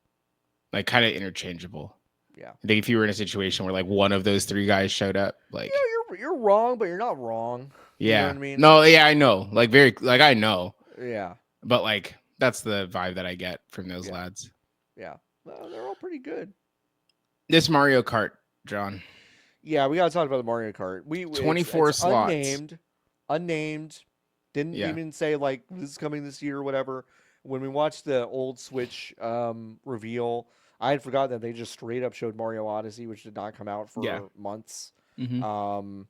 like kind of interchangeable. Yeah. I think if you were in a situation where like one of those 3 guys showed up, like, You're wrong, but you're not wrong. You know yeah, what I mean? no, yeah, I know, like very, like I know, Yeah. but like that's the vibe that I get from those Yeah. lads. Yeah. Well, they're all pretty good. This Mario Kart, John, Yeah, we gotta talk about the Mario Kart. 24 it's slots. unnamed. Didn't Yeah, even say like this is coming this year or whatever. When we watched the old Switch reveal, I had forgotten that they just straight up showed Mario Odyssey, which did not come out Yeah. for months. Hmm. Um,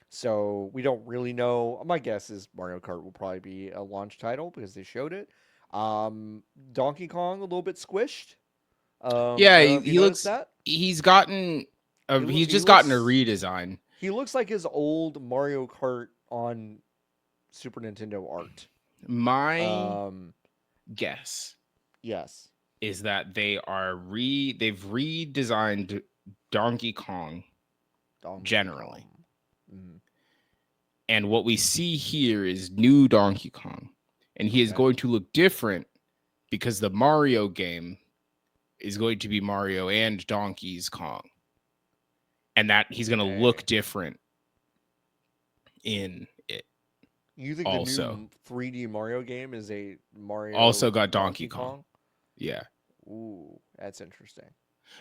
so we don't really know. My guess is Mario Kart will probably be a launch title because they showed it. Donkey Kong a little bit squished. Yeah, I don't know if you he noticed looks. that. He's gotten. He's He just gotten a looks redesign. he looks like his old Mario Kart on Super Nintendo art. My Um, guess yes, is that they've redesigned Donkey Kong Donkey generally. Kong. Mm, And what we see here is new Donkey Kong. And he is okay. going to look different because the Mario game is going to be Mario and Donkey's Kong. And that he's going to look Okay. different in it You think the also. new 3D Mario game is a Also Mario got Donkey Donkey Kong. Kong? Yeah. Ooh, that's interesting.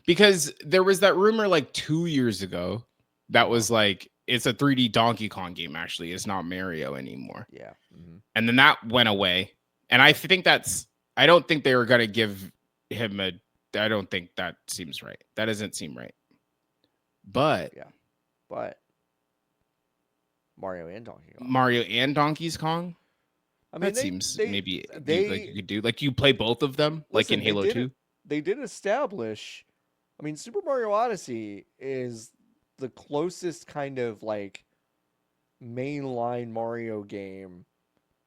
Because there was that rumor like 2 years ago that Uh-huh. was like, it's a 3D Donkey Kong game, actually. It's not Mario anymore. Yeah. Mm-hmm. And then that went away. And I Yep. think I don't think they were going to give him I don't think that seems right. That doesn't seem right. But Yeah. But Mario and Donkey Kong. Mario and Donkey's Kong, I mean, that seems maybe like you they could do. Like you play both of them, like in listen. Halo 2. They did establish. I mean, Super Mario Odyssey is the closest kind of like mainline Mario game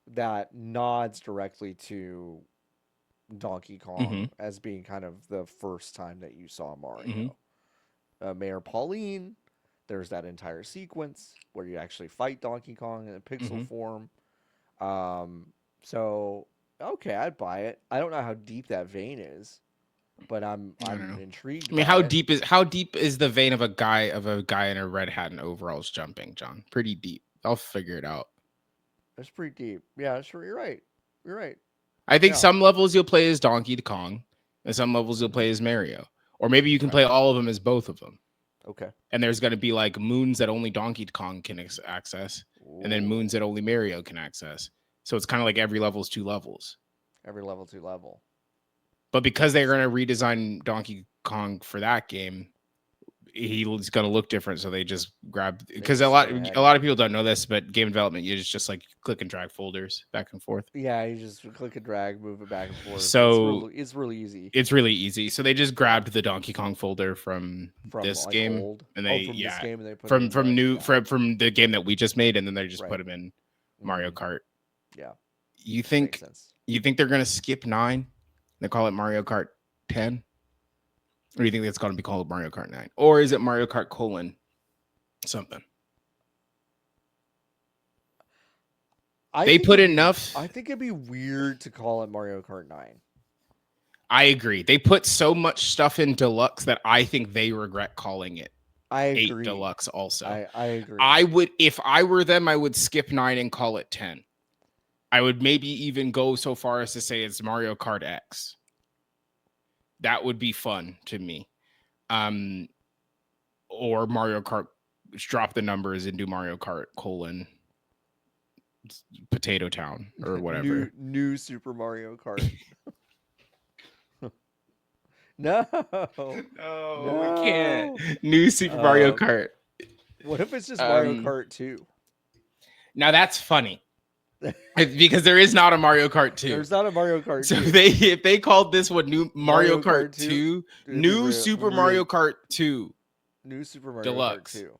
that nods directly to Donkey Hmm. Kong as being kind of the first time that you saw Hmm. Mario. Mayor Pauline, there's that entire sequence where you actually fight Donkey Kong in a pixel Hmm. form. Um, so okay, I'd buy it. I don't know how deep that vein is, but I don't I'm know. I intrigued mean, by it. how deep is the vein of a guy in a red hat and overalls jumping, John? Pretty deep. I'll figure it out. That's pretty deep. Yeah, sure. You're right. You're right. I think Yeah. some levels you'll play as Donkey Kong, and some levels you'll Mm-hmm. play as Mario, or maybe you can Okay. play all of them as both of them. Okay. And there's going to be like moons that only Donkey Kong can access, and then Ooh. moons that only Mario can access. So it's kind of like every level's two levels. Every level to level. But because they're Interesting. going to redesign Donkey Kong for that game, he's going to look different. So they just grabbed, They because just went a ahead lot of and people don't know this, but game development, you just like click and drag folders back and forth. yeah, you just click and drag, move it back and forth. So It's really easy. it's really easy. So they just Yeah. grabbed the Donkey Kong folder from From this like game, old. and Oh, they from this game, and they put it from in the yeah. from the game that we just made, and then they just put Right. them in Mario Mm-hmm. Kart. Yeah. You Makes think sense. they're gonna skip 9? They call it Mario Kart 10, or do you think it's gonna be called Mario Kart 9, or is it Mario Kart colon something? I They think put it'd be. enough. I think it'd be weird to call it Mario Kart 9. I agree. They put so much stuff in deluxe that I think they regret calling it I 8 agree. deluxe. Also, I agree. I would, if I were them, I would skip 9 and call it 10. I would maybe even go so far as to say it's Mario Kart X. That would be fun to me. Um, or Mario Kart, drop the numbers and do Mario Kart colon Potato Town or whatever. New Super Mario Kart. No. No, we can't. No. New Super Mario Um, Kart. what if it's just Mario Um, Kart 2? Now that's funny because there is not a Mario Kart 2. There's not a Mario Kart So 2. if they called this one new Mario Kart Kart 2, 2, it'd be new Super Mario Kart 2 New Super Mario Kart Deluxe. 2.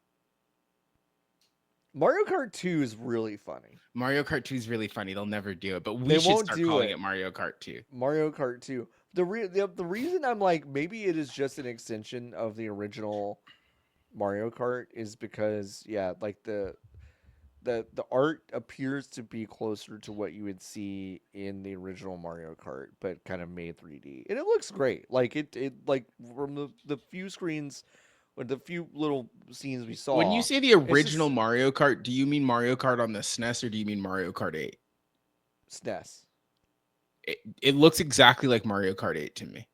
Mario Kart 2 is really funny. Mario Kart 2 is really funny. They'll never do it, but we They should won't start do calling it. it Mario Kart 2. Mario Kart 2. The reason I'm like maybe it is just an extension of the original Mario Kart is because yeah, like the art appears to be closer to what you would see in the original Mario Kart, but kind of made 3D. And it looks great. Like it like from the few screens or the few little scenes we When you saw, say the it's original just Mario Kart, do you mean Mario Kart on the SNES or do you mean Mario Kart 8? SNES. It looks exactly like Mario Kart 8 to me,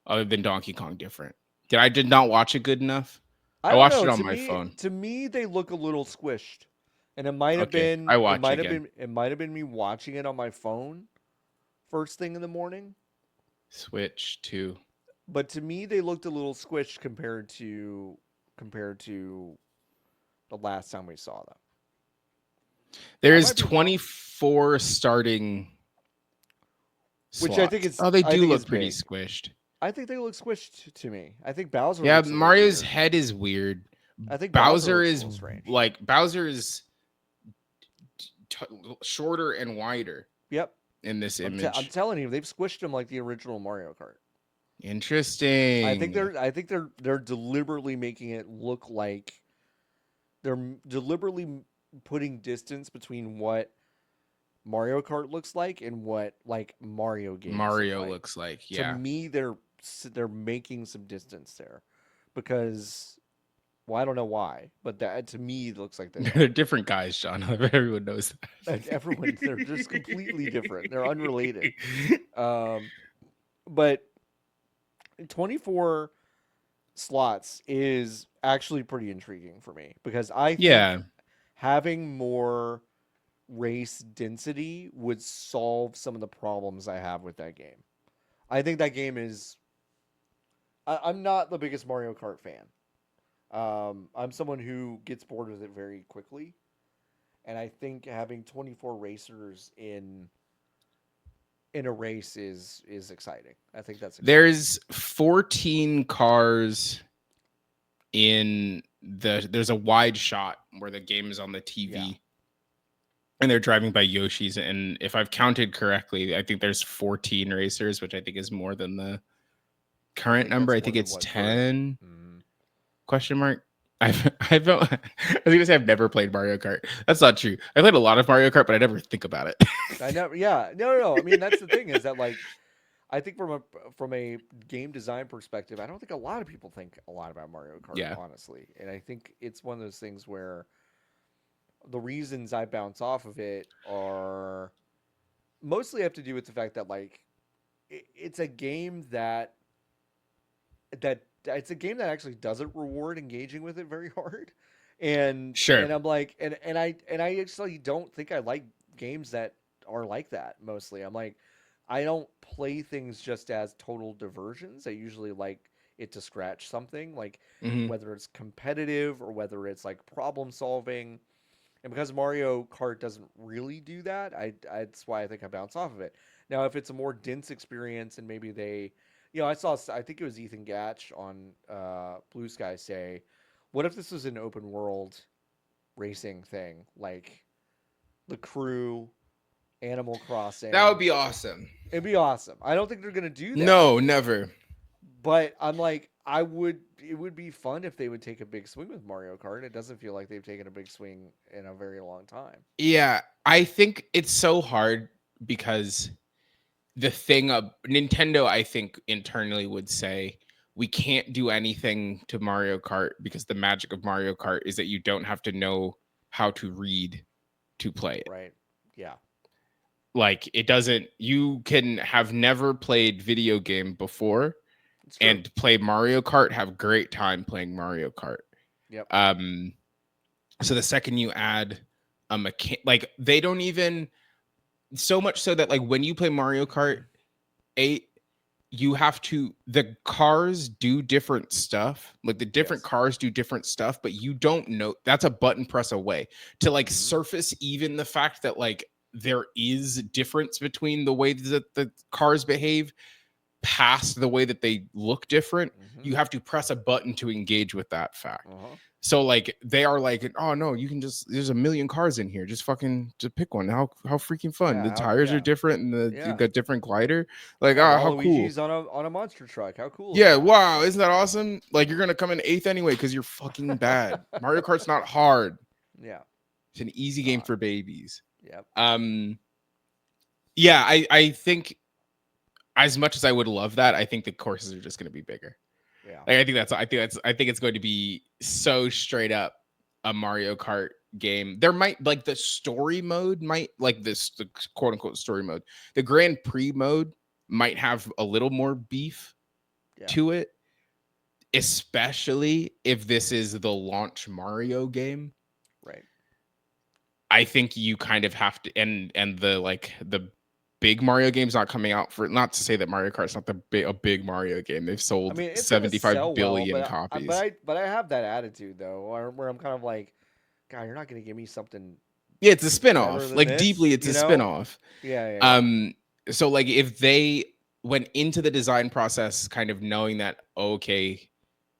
other than Donkey Kong different. I did not watch it good enough. I I don't watched know. it on my phone. To me, they look a little squished, and it might have Okay, been. I watch again. It might have been me watching it on my phone, first thing in the morning. Switch 2. but to me they looked a little squished compared to the last time we saw them. I There's might be wrong, 24 starting which I think slots. is Oh, they I do think look is pretty big. squished. I think they look squished to me. I think Bowser Yeah, looks a little Mario's weird. head is weird. I think Bowser Bowser looks a is little strange. Bowser is t- shorter and wider Yep, in this I'm image. telling you, they've squished him like the original Mario Kart. Interesting. I think they're deliberately making it look like deliberately putting distance between what Mario Kart looks like and what like Mario games look Mario like. looks like, To yeah. me, they're making some distance there because well, I don't know why, but that to me it looks like they They're are. different guys, John. Everyone knows Like everyone, they're just completely different. They're unrelated. that. Um, but 24 slots is actually pretty intriguing for me because I think Yeah. having more race density would solve some of the problems I have with that game. I think that game is. I'm not the biggest Mario Kart fan. I'm someone who gets bored with it very quickly, and I think having 24 racers in a race is exciting. I think that's exciting. There's 14 cars there's a wide shot where the game is on the Yeah, TV and they're driving by Yoshi's, and if I've counted correctly, I think there's 14 racers, which I think is more than the I current think number. that's I more think than it's what current. 10 Mm. question mark. I've I was gonna say I've never played Mario Kart. That's not true. I played a lot of Mario Kart, but I never think about it. I never. Yeah, no. I mean, that's the thing is that like I think from a game design perspective, I don't think a lot of people think a lot about Mario Kart, Yeah. honestly. And I think it's one of those things where the reasons I bounce off of it are mostly have to do with the fact that like it's a game that it's a game that actually doesn't reward engaging with it very hard. And Sure. I'm like and I actually don't think I like games that are like that mostly. I'm like I don't play things just as total diversions. I usually like it to scratch something like Hmm. whether it's competitive or whether it's like problem solving. And because Mario Kart doesn't really do that, that's why I think I bounce off of it. Now, if it's a more dense experience and maybe I think it was Ethan Gatch on Blue Sky say, what if this was an open world racing thing like the Crew, Animal That would Crossing? be awesome. It'd be awesome. I don't think they're gonna do that, No, never. but I'm like, I would. It would be fun if they would take a big swing with Mario Kart. It doesn't feel like they've taken a big swing in a very long time. Yeah, I think it's so hard because the thing of Nintendo, I think internally would say we can't do anything to Mario Kart because the magic of Mario Kart is that you don't have to know how to read to play it. Right? Yeah, Like it doesn't, you can have never played video game before it's true. and play Mario Kart, have great time playing Mario Kart. Yep. Um, so the second you add a like they don't even, so much so that like when you play Mario Kart 8, you have to, the cars do different stuff, like the different Yes. cars do different stuff, but you don't know, that's a button press away to like Mm-hmm. surface even the fact that like there is difference between the way that the cars behave past the way that they look different. Mm-hmm. You have to press a button to engage with that fact. Uh huh. So like they are like, oh no, you can just, there's a million cars in here. Just fucking just pick one. How freaking fun. Yeah. The tires are Yeah. different and you Yeah. got different glider. Like, Yeah. ah, how cool. Waluigi's on a monster truck. How cool is Yeah, that? wow, isn't that awesome? Like you're gonna come in 8th anyway because you're fucking bad. Mario Kart's not hard. Yeah. It's an easy It's game not. for babies. Yep. Yeah, I think as much as I would love that, I think the courses are just gonna be bigger. Yeah. Like I think it's going to be so straight up a Mario Kart game. There might, like, the story mode might, like this the quote unquote story mode. The Grand Prix mode might have a little more beef Yeah. to it, especially if this is the launch Mario game. Right. I think you kind of have to, and the like the big Mario game's not coming out for. Not to say that Mario Kart's not a big Mario game. They've I sold mean, it's gonna 75 sell well, billion copies. but I have that attitude though, where I'm kind of like, God, you're not gonna give me something Yeah, it's a better spin-off. than Like this, deeply, it's you a know? spin-off. Yeah. So like if they went into the design process kind of knowing that, okay,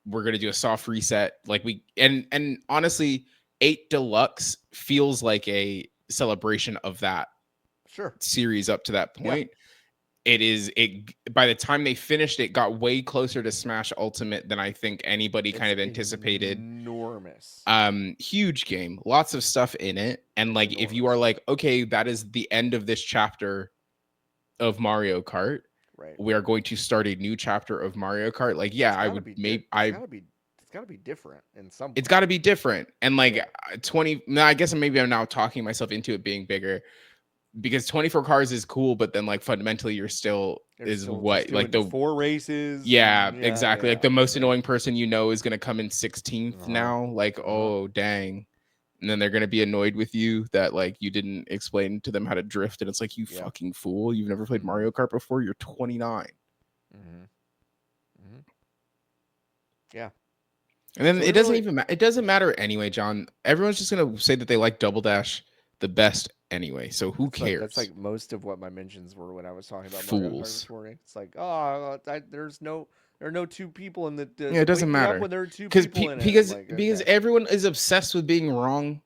we're gonna do a soft reset, like we and honestly, 8 Deluxe feels like a celebration of that Sure. series up to that Yeah. point. It by the time they finished, it got way closer to Smash Ultimate than I think anybody kind It's of anticipated. enormous. Huge game, lots of stuff in it. And It's like if you are enormous. like, okay, that is the end of this chapter of Mario Kart, Right. we are going to start a new chapter of Mario Kart. Like, yeah, It's I gotta would be maybe it's gotta be different in some it's point. got to be different. And like Yeah. 20, no, I guess maybe I'm now talking myself into it being bigger because 24 cars is cool, but then like fundamentally you're still They're is still just what like doing the 4 races yeah, and exactly. Like the most right. annoying person you know is going to come in 16th Uh-huh. now. Like, Uh-huh. oh, dang. And then they're going to be annoyed with you that like you didn't explain to them how to drift. And it's like, you Yeah. fucking fool. You've never played Mm-hmm. Mario Kart before. You're 29. Mm-hmm. Mm-hmm. Yeah. And then So it doesn't even it doesn't matter anyway, John. Everyone's just going to say that they like Double Dash the best anyway. So who that's cares? like most of what my mentions were when I was talking about Mario Kart Fools. this morning. It's like, oh, there are no two people in Yeah, it doesn't wake me up matter. when there are two Because people in it. I'm because like, because okay, everyone is obsessed with being wrong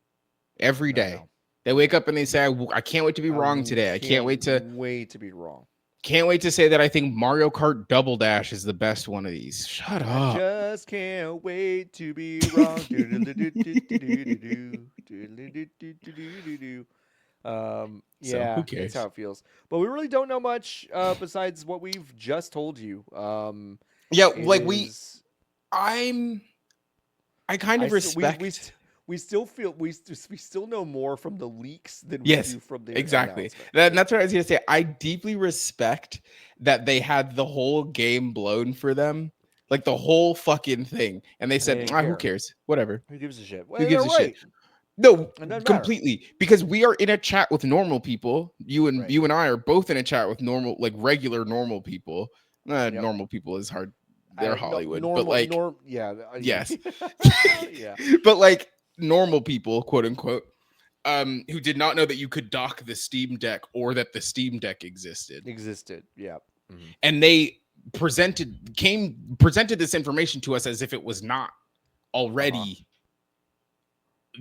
every I day. know, They I wake know. up and they say, I can't wait to be wrong today. I Can't wait to be wrong. can't wait to say that I think Mario Kart Double Dash is the best one of these. Shut I up. just can't wait to be wrong. So who Yeah, it's how cares? it feels. But we really don't know much besides what we've just told you. Yeah, It like is. I'm I kind I of still respect. we still feel we still know more from the leaks than we Yes, do from the exactly. announcement. That's what I was gonna say. I deeply respect that they had the whole game blown for them. Like the whole fucking thing. And they And they said, didn't who care. cares? Whatever. Who gives a shit? Who Well, gives they're a shit? right. No, It doesn't matter. completely. Because we are in a chat with normal people. Right. You and I are both in a chat with normal, like regular normal people. Yep. Normal people is hard. They're No, Hollywood, but like yeah, yes, yeah, but like normal people, quote unquote, who did not know that you could dock the Steam Deck or that the Steam Deck existed, existed. Yeah. Mm-hmm. and they presented this information to us as if it was not Uh-huh. already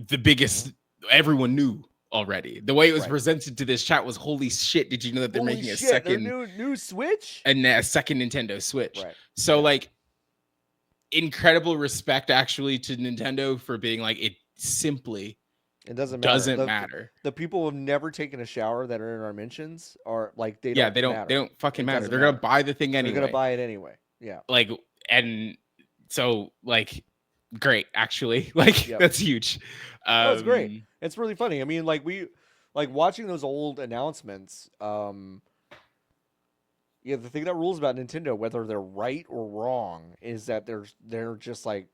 the biggest. Everyone knew already. The way it was Right. presented to this chat was, holy shit, did you know that they're Holy making a shit! Their second new Switch. a second Nintendo Switch? Right. So Yeah. like incredible respect actually to Nintendo for being like, it simply It doesn't matter. doesn't matter. The people who have never taken a shower that are in our mentions are like they Yeah, don't matter. they don't fucking It matter. doesn't They're gonna matter. buy the thing They're gonna anyway. buy it anyway. Yeah. Like, and so like great actually. Like Yep. that's huge. No, it's great. Um It's really funny. I mean, like watching those old announcements. Yeah, the thing that rules about Nintendo, whether they're right or wrong, is that they're just like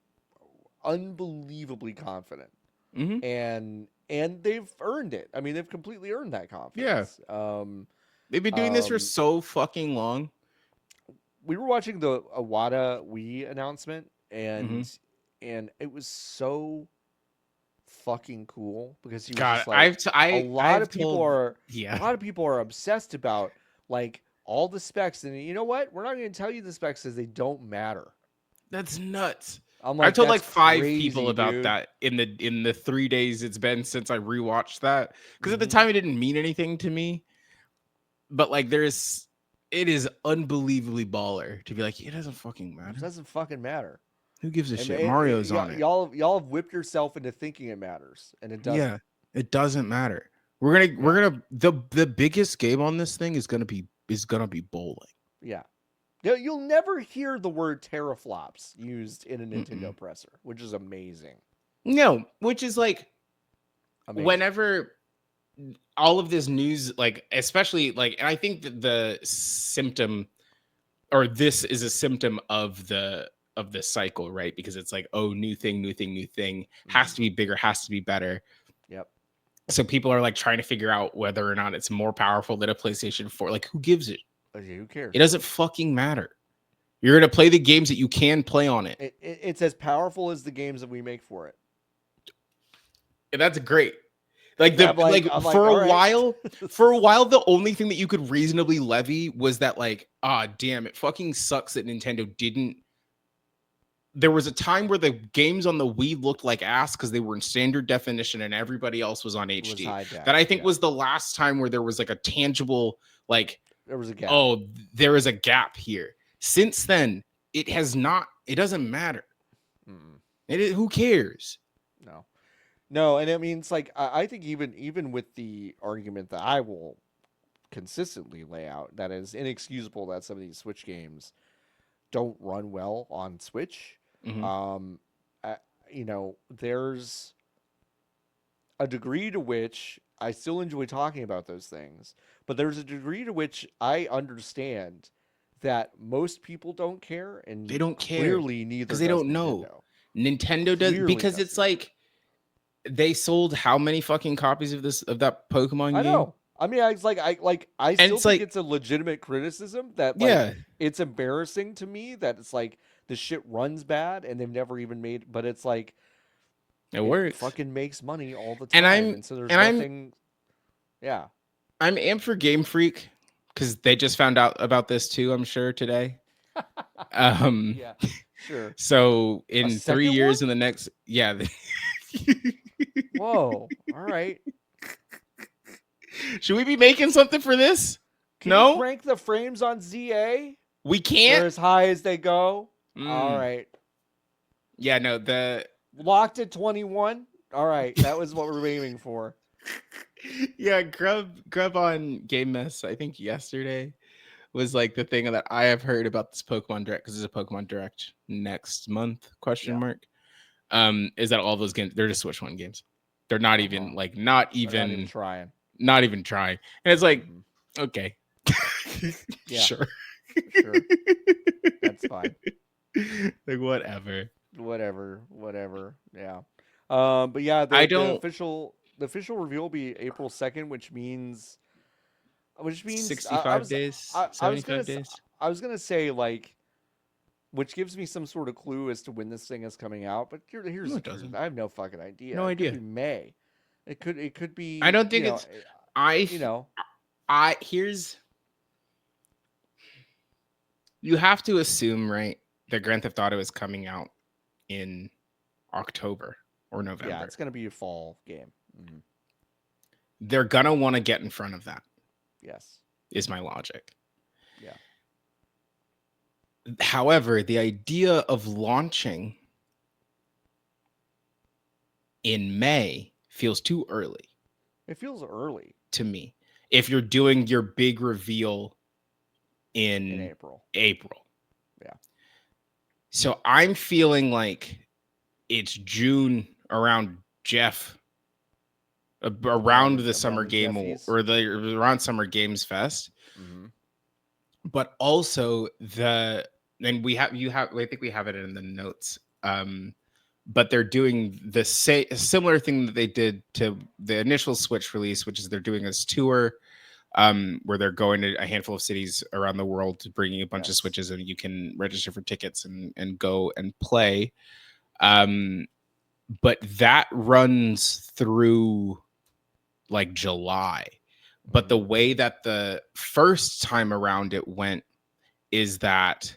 unbelievably confident, mhm. and they've earned it. I mean, they've completely earned that Yeah. confidence. They've been doing this for so fucking long. We were watching the Iwata Wii announcement, Mhm. and it was so fucking cool because he was God, just like I've told a yeah. lot of people are obsessed about like all the specs, and you know what? We're not going to tell you the specs because they don't matter. That's nuts. I'm I like, told that's like 5 people crazy, about dude. that in the 3 days it's been since I rewatched that. Because at the Mm-hmm. time it didn't mean anything to me. But like it is unbelievably baller to be like, it doesn't fucking It matter. doesn't fucking matter. Who gives a And shit? Mario's on it. y'all have whipped yourself into thinking it matters, and it doesn't. Yeah, it doesn't matter. Yeah. We're gonna the biggest game on this thing is gonna be bowling. Yeah. You'll never hear the word teraflops used in a Nintendo Mm-mm. presser, which is amazing. No, which is like Amazing. whenever all of this news, like especially like, and I think that the symptom or this is a symptom of the cycle, right? Because it's like, oh, new thing, has to be bigger, has to be better. Yep. So people are like trying to figure out whether or not it's more powerful than a PlayStation 4. Like, who gives it? Who It cares? doesn't fucking matter. You're gonna play the games that you can play on it. It's as powerful as the games that we make for it. And that's great. Like I'm like, for a all right. while, the only thing that you could reasonably levy was that like, damn, it fucking sucks that Nintendo didn't. There was a time where the games on the Wii looked like ass because they were in standard definition and everybody else was on HD. That I think was the last time where there was like a tangible, like, there was a gap. Oh, there is a gap here. Since then, it has not. It doesn't matter. Who cares? No, and I mean it's like I think even with the argument that I will consistently lay out that is inexcusable that some of these Switch games don't run well on Switch. Mm-hmm. There's a degree to which I still enjoy talking about those things, but there's a degree to which I understand that most people don't care, and They don't care clearly neither because does they don't Nintendo. know. Nintendo does because it's like they sold how many fucking copies of that Pokemon game? I know. I mean, I still think it's a legitimate criticism that like it's embarrassing to me that it's like the shit runs bad and they've never even made, but it's like it works. Fucking makes money all the time, and so there's nothing. Yeah, I'm amped for Game Freak because they just found out about this too. I'm sure today. Yeah, sure. So in 3 years, in the next, Whoa! All right. Should we be making something for this? Can you crank the frames on ZA? We can't. They're as high as they go. All right. Yeah, no, the locked at 21. All right, that was what we're aiming for. Yeah, Grub on Game Mess, I think yesterday, was like the thing that I have heard about this Pokemon Direct, because there's a Pokemon Direct next month, question mark. Is that all those games, they're just Switch 1 games. They're not even like not even trying. And it's like, okay. Sure. That's fine. Like whatever. Yeah. But yeah, the official reveal will be April 2nd, which means 65 days, 75 days. I was gonna say like, which gives me some sort of clue as to when this thing is coming out. But here's the truth. I have no fucking idea. No idea. It could be May. It could be. I don't think it's. Here's. You have to assume, right, that Grand Theft Auto is coming out in October or November. Yeah, it's gonna be a fall game. Mm-hmm. They're gonna want to get in front of that. Yes, is my logic. Yeah. However, the idea of launching in May feels too early. It feels early to me. If you're doing your big reveal in April. Yeah. So I'm feeling like it's June around Jeff, around the Summer Game or around Summer Games Fest. Mm-hmm. But also I think we have it in the notes. But they're doing the similar thing that they did to the initial Switch release, which is they're doing this tour where they're going to a handful of cities around the world, bringing a bunch of Switches, and you can register for tickets and go and play. But that runs through like July. But the way that the first time around it went is that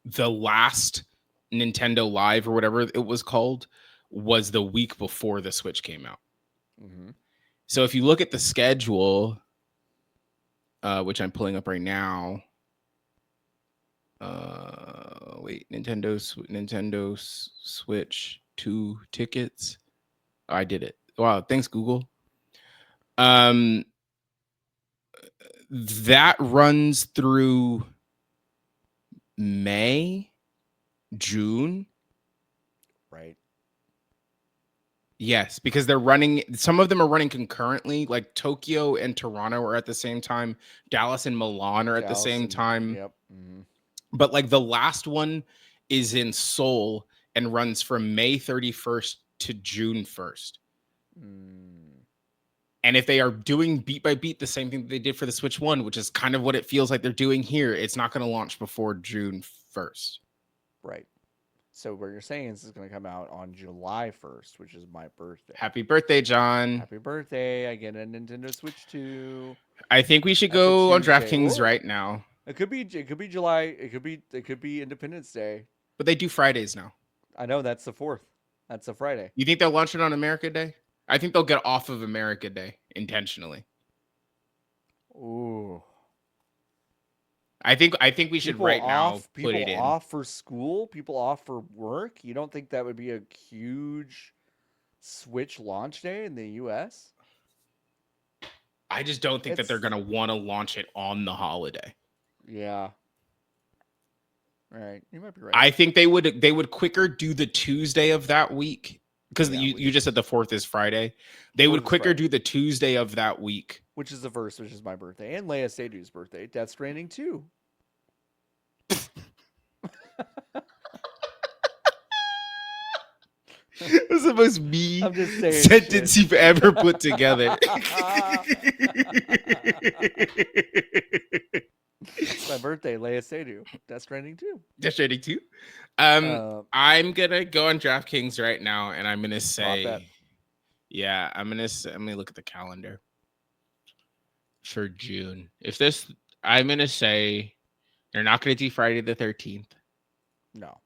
the last Nintendo Live or whatever it was called was the week before the Switch came out. Mm-hmm. So if you look at the schedule, which I'm pulling up right now, Nintendo Switch 2 tickets. I did it. Wow, thanks Google. That runs through May, June. Right. Yes, because some of them are running concurrently, like Tokyo and Toronto are at the same time. Dallas and Milan are at the same time. Yep. Mm-hmm. But like the last one is in Seoul and runs from May 31st to June 1st. Mm, And if they are doing beat by beat the same thing that they did for the Switch 1, which is kind of what it feels like they're doing here, it's not going to launch before June 1st. right. So what you're saying is it's going to come out on July 1st, which is my birthday. Happy birthday, John. Happy birthday. I get a Nintendo Switch 2. I think we should That's a go on Tuesday. DraftKings Or right now. it could be July. It could be Independence Day. But they do Fridays now. I know that's the 4th. That's a Friday. You think they'll launch it on America Day? I think they'll get off of America Day intentionally. Ooh. I think we should People right now off, put people it in. off for school, people off for work. You don't think that would be a huge Switch launch day in the US? I just don't think that they're It's going to want to launch it on the holiday. yeah. Right. You might be right. I think they would quicker do the Tuesday of that week because Yeah, you just said the 4th is Friday. They 4th would is quicker Friday. do the Tuesday of that week. Which is the first, which is my birthday, and Leia Seydoux's birthday. Death Stranding 2. That's the most me I'm just saying sentence shit. you've ever put together. It's my birthday, Leia Seydoux. Death Stranding 2. Just ready to. Uh, I'm gonna go on DraftKings right now, and I'm gonna Spot bet. say, yeah, I'm gonna look at the calendar for June. If this, I'm gonna say they're not gonna do Friday the 13th. No.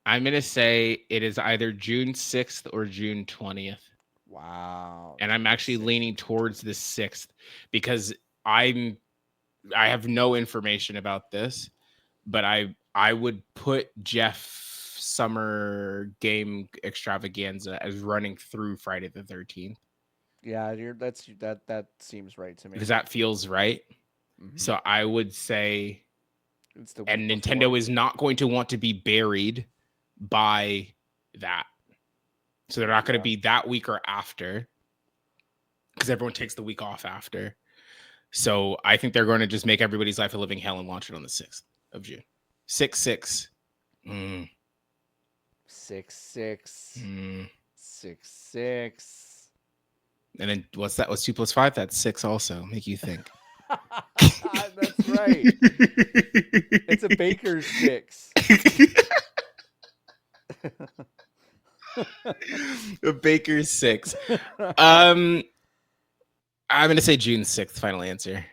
I'm gonna say it is either June 6th or June 20th. Wow. And I'm actually leaning towards the 6th because I have no information about this, but I would put Jeff Summer Game Extravaganza as running through Friday the 13th Yeah, that seems right to me. because that feels right. Mhm. So I would say, It's the and week Nintendo before. is not going to want to be buried by that. So they're not going to Yeah. be that week or after because everyone takes the week off after. So I think they're going to just make everybody's life a living hell and launch it on the 6th of June. 6/6. 6/6. Mm. 6/6. And then what's that? What's 2 + 5? That's 6 also. Make you think. That's right. It's a baker's 6. A baker's 6. I'm gonna say June 6th. Final answer.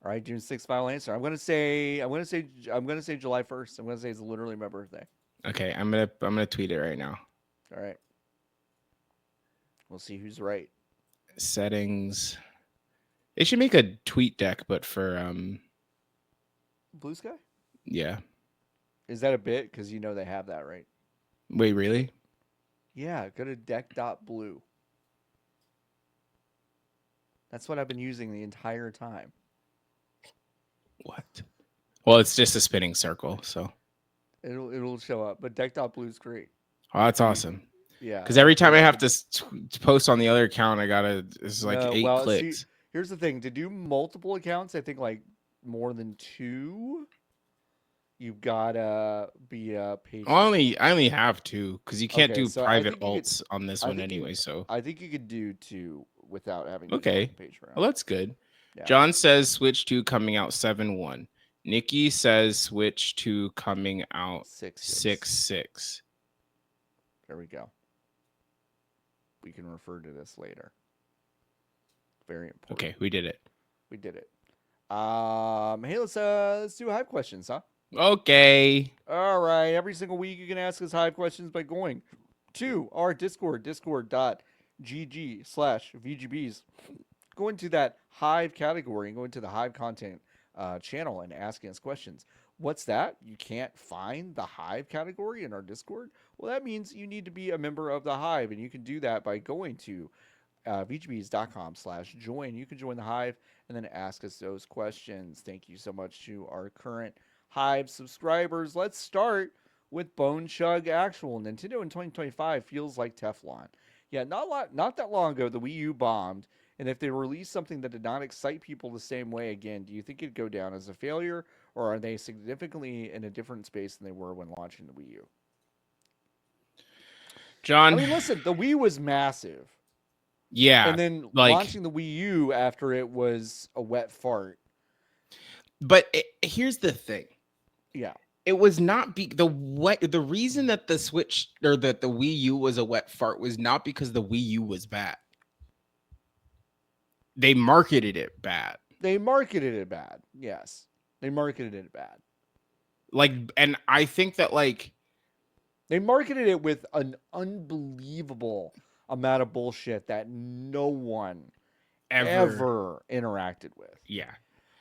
All right, June 6th, final answer. I'm gonna say July 1st. I'm gonna say it's literally my birthday. Okay, I'm gonna tweet it right now. All right. We'll see who's right. Settings. They should make a tweet deck, but for Blue Sky? yeah. Is that a bit? Because you know they have that, right? Wait, really? Yeah, go to deck.blue. That's what I've been using the entire time. What? Well, it's just a spinning circle, so. It'll show up, but deck.blue is great. Oh, that's awesome. Yeah. Because every time I have to post on the other account, it's like 8 clicks. See, here's the thing: to do multiple accounts, I think like more than 2, you've gotta be a patron. I only have 2 because you can't Okay, do so I private think you could- alts on this I one think you- anyway. So I think you could do 2 without having to okay, be on Patreon. well that's good. Yeah. John says Switch 2 coming out 7/1. Nikki says Switch 2 coming out 6/6. There we go. We can refer to this later. Very important. Okay, we did it. We did it. Hey, let's do Hive questions, huh? Okay. All right. Every single week you can ask us Hive questions by going to our Discord, discord.gg/VGBs. Go into that Hive category and go into the Hive content channel and asking us questions. What's that? You can't find the Hive category in our Discord? Well, that means you need to be a member of the Hive, and you can do that by going to vgbs.com/join. You can join the Hive and then ask us those questions. Thank you so much to our current Hive subscribers. Let's start with Bone Chug Actual. Nintendo in 2025 feels like Teflon. Yeah, not that long ago, the Wii U bombed. And if they release something that did not excite people the same way again, do you think it'd go down as a failure, or are they significantly in a different space than they were when launching the Wii U? John. I mean, listen, the Wii was massive, Yeah, and then like, launching the Wii U after it was a wet fart. but here's the thing. Yeah, It was not the reason that the Switch or that the Wii U was a wet fart was not because the Wii U was bad. They marketed it bad. they marketed it bad. Yes, they marketed it bad. Like, and I think that like They marketed it with an unbelievable amount of bullshit that no one ever, ever interacted with, yeah,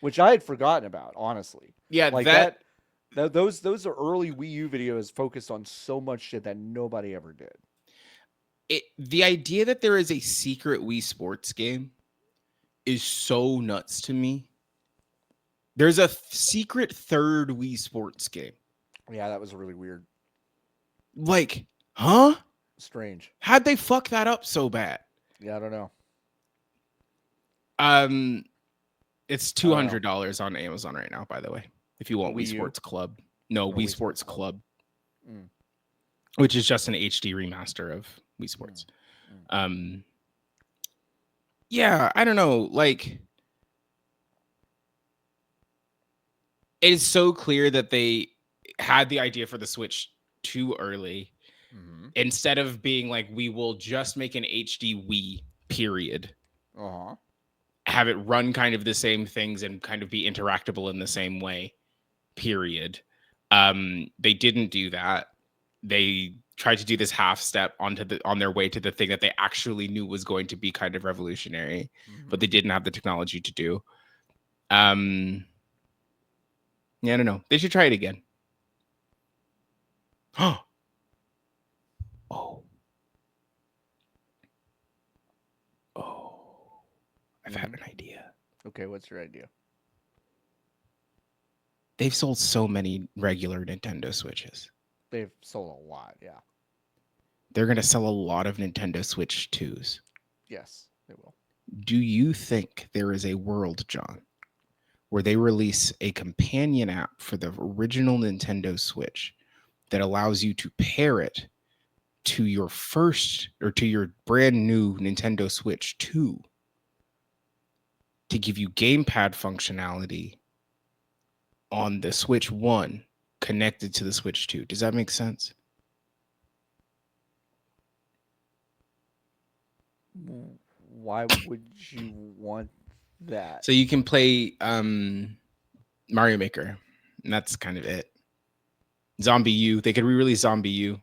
which I had forgotten about, honestly. yeah, Like that those are early Wii U videos focused on so much shit that nobody ever did. the idea that there is a secret Wii Sports game is so nuts to me. There's a secret third Wii Sports game. Yeah, that was really weird. Like, huh? Strange. How'd they fuck that up so bad? Yeah, I don't know. It's I don't know. $200 on Amazon right now, by the way. If you want Wii Wii U? Sports Club. No, Or Wii Sports Club. Mm. Which is just an HD remaster of Wii Sports. Mm. Yeah, I don't know. Like, it is so clear that they had the idea for the Switch too early. Mm-hmm. Instead of being like, we will just make an HD Wii, period. Uh-huh. Have it run kind of the same things and kind of be interactable in the same way, period. They didn't do that. They tried to do this half step on their way to the thing that they actually knew was going to be kind of revolutionary, but they didn't have the technology to do. Yeah, I don't know. They should try it again. Oh. I've had an idea. Okay, what's your idea? They've sold so many regular Nintendo Switches. They've sold a lot, yeah. They're going to sell a lot of Nintendo Switch 2s. Yes, they will. Do you think there is a world, John, where they release a companion app for the original Nintendo Switch that allows you to pair it to your first or to your brand new Nintendo Switch 2 to give you gamepad functionality on the Switch 1 connected to the Switch 2? Does that make sense? Why would you want that? So you can play Mario Maker, and that's kind of it. Zombie U. They could re-release Zombie U.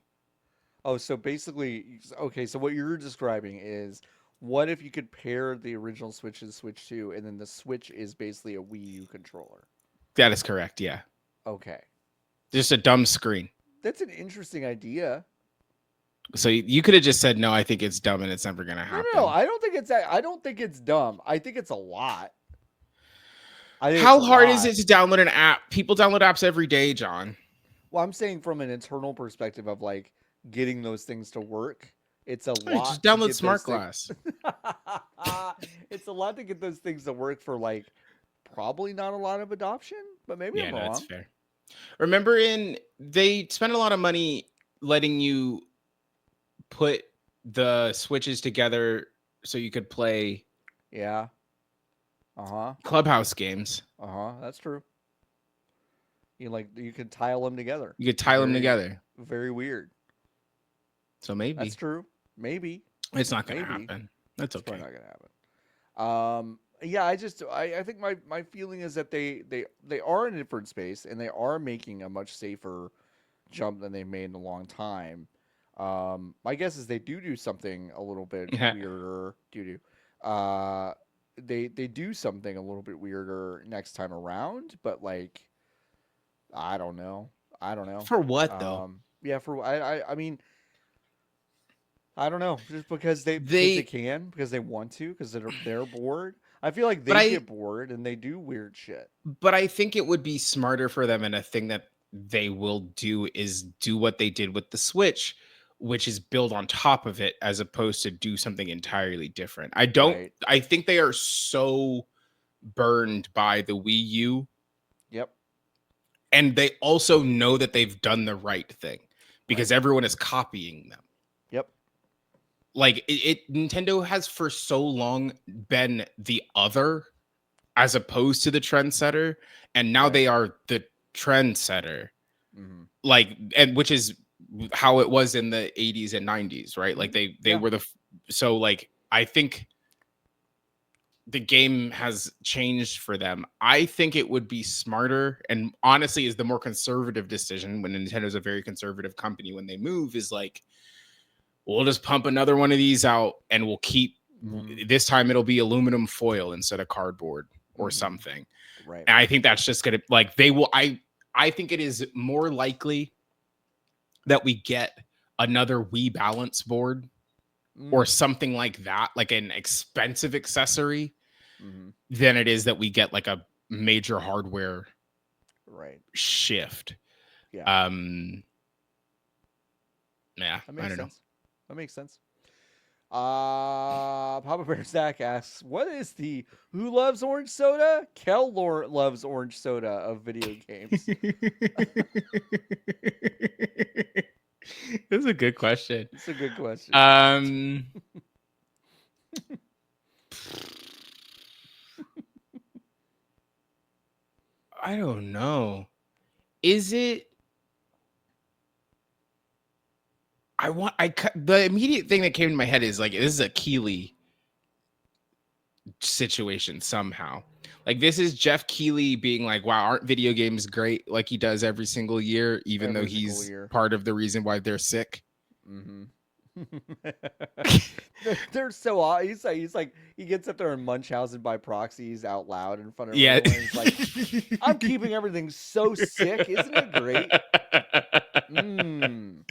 Oh, so basically, okay, so what you're describing is what if you could pair the original Switch to the Switch 2, and then the Switch is basically a Wii U controller? That is correct, yeah. Okay. Just a dumb screen. That's an interesting idea. So you could have just said, no, I think it's dumb and it's never going to happen. No, I don't think it's dumb. I think it's a lot. How hard is it to download an app? People download apps every day, John. Well, I'm saying from an internal perspective of like getting those things to work. It's a lot. Just download Smart Glass. It's a lot to get those things to work for like probably not a lot of adoption, but maybe I'm wrong. That's fair. Remember they spent a lot of money letting you put the Switches together so you could play Clubhouse games. That's true. You could tile them together. You could tile them together. Very weird. So maybe. That's true. Maybe. It's not going to happen. That's okay. It's probably not going to happen. Yeah, I think my feeling is that they are in a different space and they are making a much safer jump than they've made in a long time. My guess is they do something a little bit weirder. They do something a little bit weirder next time around, but like, I don't know. For what though? Yeah, I mean, I don't know. Just because they can, because they want to, because they're bored. I feel like they get bored and they do weird shit. But I think it would be smarter for them, and a thing that they will do is do what they did with the Switch, which is build on top of it as opposed to do something entirely different. I think they are so burned by the Wii U. Yep. And they also know that they've done the right thing because everyone is copying them. Yep. Like Nintendo has for so long been the other as opposed to the trendsetter, and now Right. they are the trendsetter. Mm-hmm. Like, and which is how it was in the 80s and 90s, right? Like Mm-hmm. they Yeah. were so like I think the game has changed for them. I think it would be smarter, and honestly is the more conservative decision when Nintendo's a very conservative company when they move, is like, we'll just pump another one of these out and we'll keep, Mm-hmm. this time it'll be aluminum foil instead of cardboard or Mm-hmm. something. Right. And I think that's just gonna, like, they will, I think it is more likely that we get another Wii balance board or Mm. something like that, like an expensive accessory, Mm-hmm. than it is that we get like a major hardware Right. shift. Yeah. Um, yeah, That I makes don't know. sense. That makes sense. Papa Bear Zach asks, "What is the who loves orange soda? Loves orange soda of video games." That's a good question. It's a good question. Um, I don't know. Is it? The immediate thing that came to my head is like, this is a Keeley situation somehow. Like, this is Jeff Keeley being like, wow, aren't video games great? Like he does every single year, even though Every single he's year. part of the reason why they're sick. Mm-hmm. They're so odd. He's like he gets up there and Munchausen by proxies out loud in front of Yeah. everyone. He's like, I'm keeping everything so sick. Isn't it great? Mmm.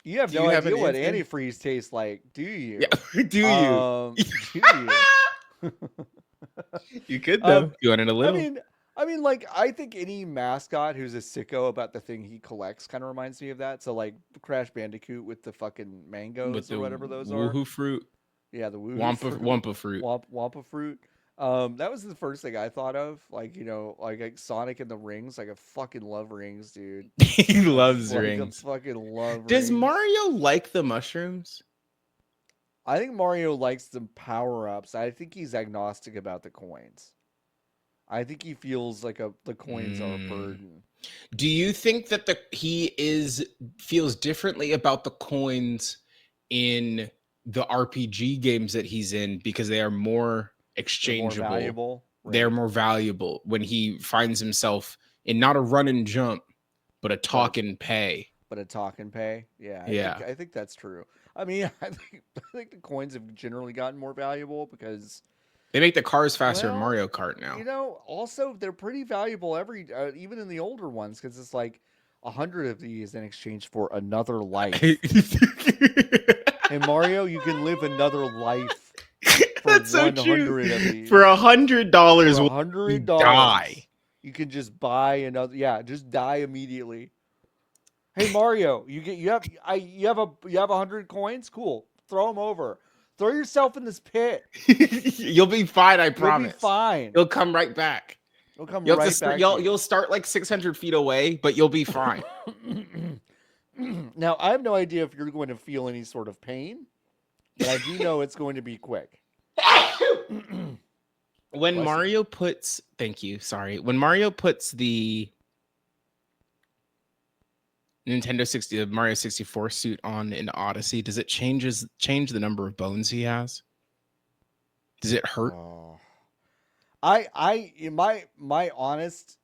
You have Do no you have an idea what answer? antifreeze tastes like, do Yeah. you? Do you? Do you? You could um, though. You wanted a I little. mean, like I think any mascot who's a sicko about the thing he collects kind of reminds me of that. So like Crash Bandicoot with the fucking With mangoes or the whatever those are. woohoo fruit, Yeah, the woohoo wampa fruit, wampa fruit. wampa fruit. That was the first thing I thought of. Like like Sonic and the rings. Like I fucking love rings, dude. He loves I rings. fucking love Does rings. Mario like the mushrooms? I think Mario likes the power ups. I think he's agnostic about the coins. I think he feels like the coins are a Mm. burden. Do you think that he feels differently about the coins in the RPG games that he's in because they are more They're more exchangeable? valuable, They're right? more valuable when he finds himself in not a run and jump, but a But talk and pay. a talk and pay. Yeah, Yeah. I think that's true. I mean, I think the coins have generally gotten more valuable because, They make the cars faster in well, Mario Kart now. also they're pretty valuable even in the older ones because it's like 100 of these in exchange for another life. Hey Mario, you can live another life for That's so true. 100 of For these. For $100, a will hundred you die? dollars, you can just buy another. Yeah, just die immediately. Hey Mario, you have 100 coins. Cool, throw them over. Throw yourself in this pit. You'll be fine, I You'll be promise. fine. You'll come right back. It'll come You'll have to right start, back to you'll start like 600 feet away, but you'll be fine. you. Now I have no idea if you're going to feel any sort of pain, but I do know it's going to be quick. When Bless you. Mario puts, thank you, sorry. When Mario puts the the Mario 64 suit on in Odyssey, does it change the number of bones he has? Does it hurt? Oh. In my honest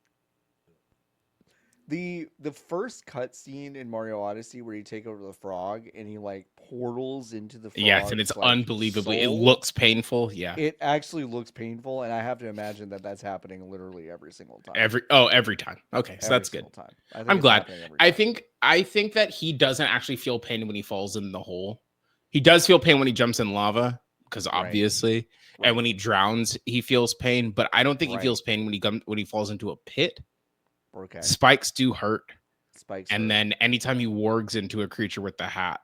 the first cutscene in Mario Odyssey where you take over the frog and he like portals into the Yes, and it's frog's like unbelievably, it soul. looks painful. Yeah. It actually looks painful, and I have to imagine that that's happening literally every single time. Every time. Okay, so Every that's good. single time. I think I'm it's glad. happening every I time. think that he doesn't actually feel pain when he falls in the hole. He does feel pain when he jumps in lava, because Right. obviously, Right. and when he drowns, he feels pain. But I don't think he Right. feels pain when he falls into a pit. Okay. Spikes do hurt, Spikes and hurt. then anytime he wargs into a creature with the hat,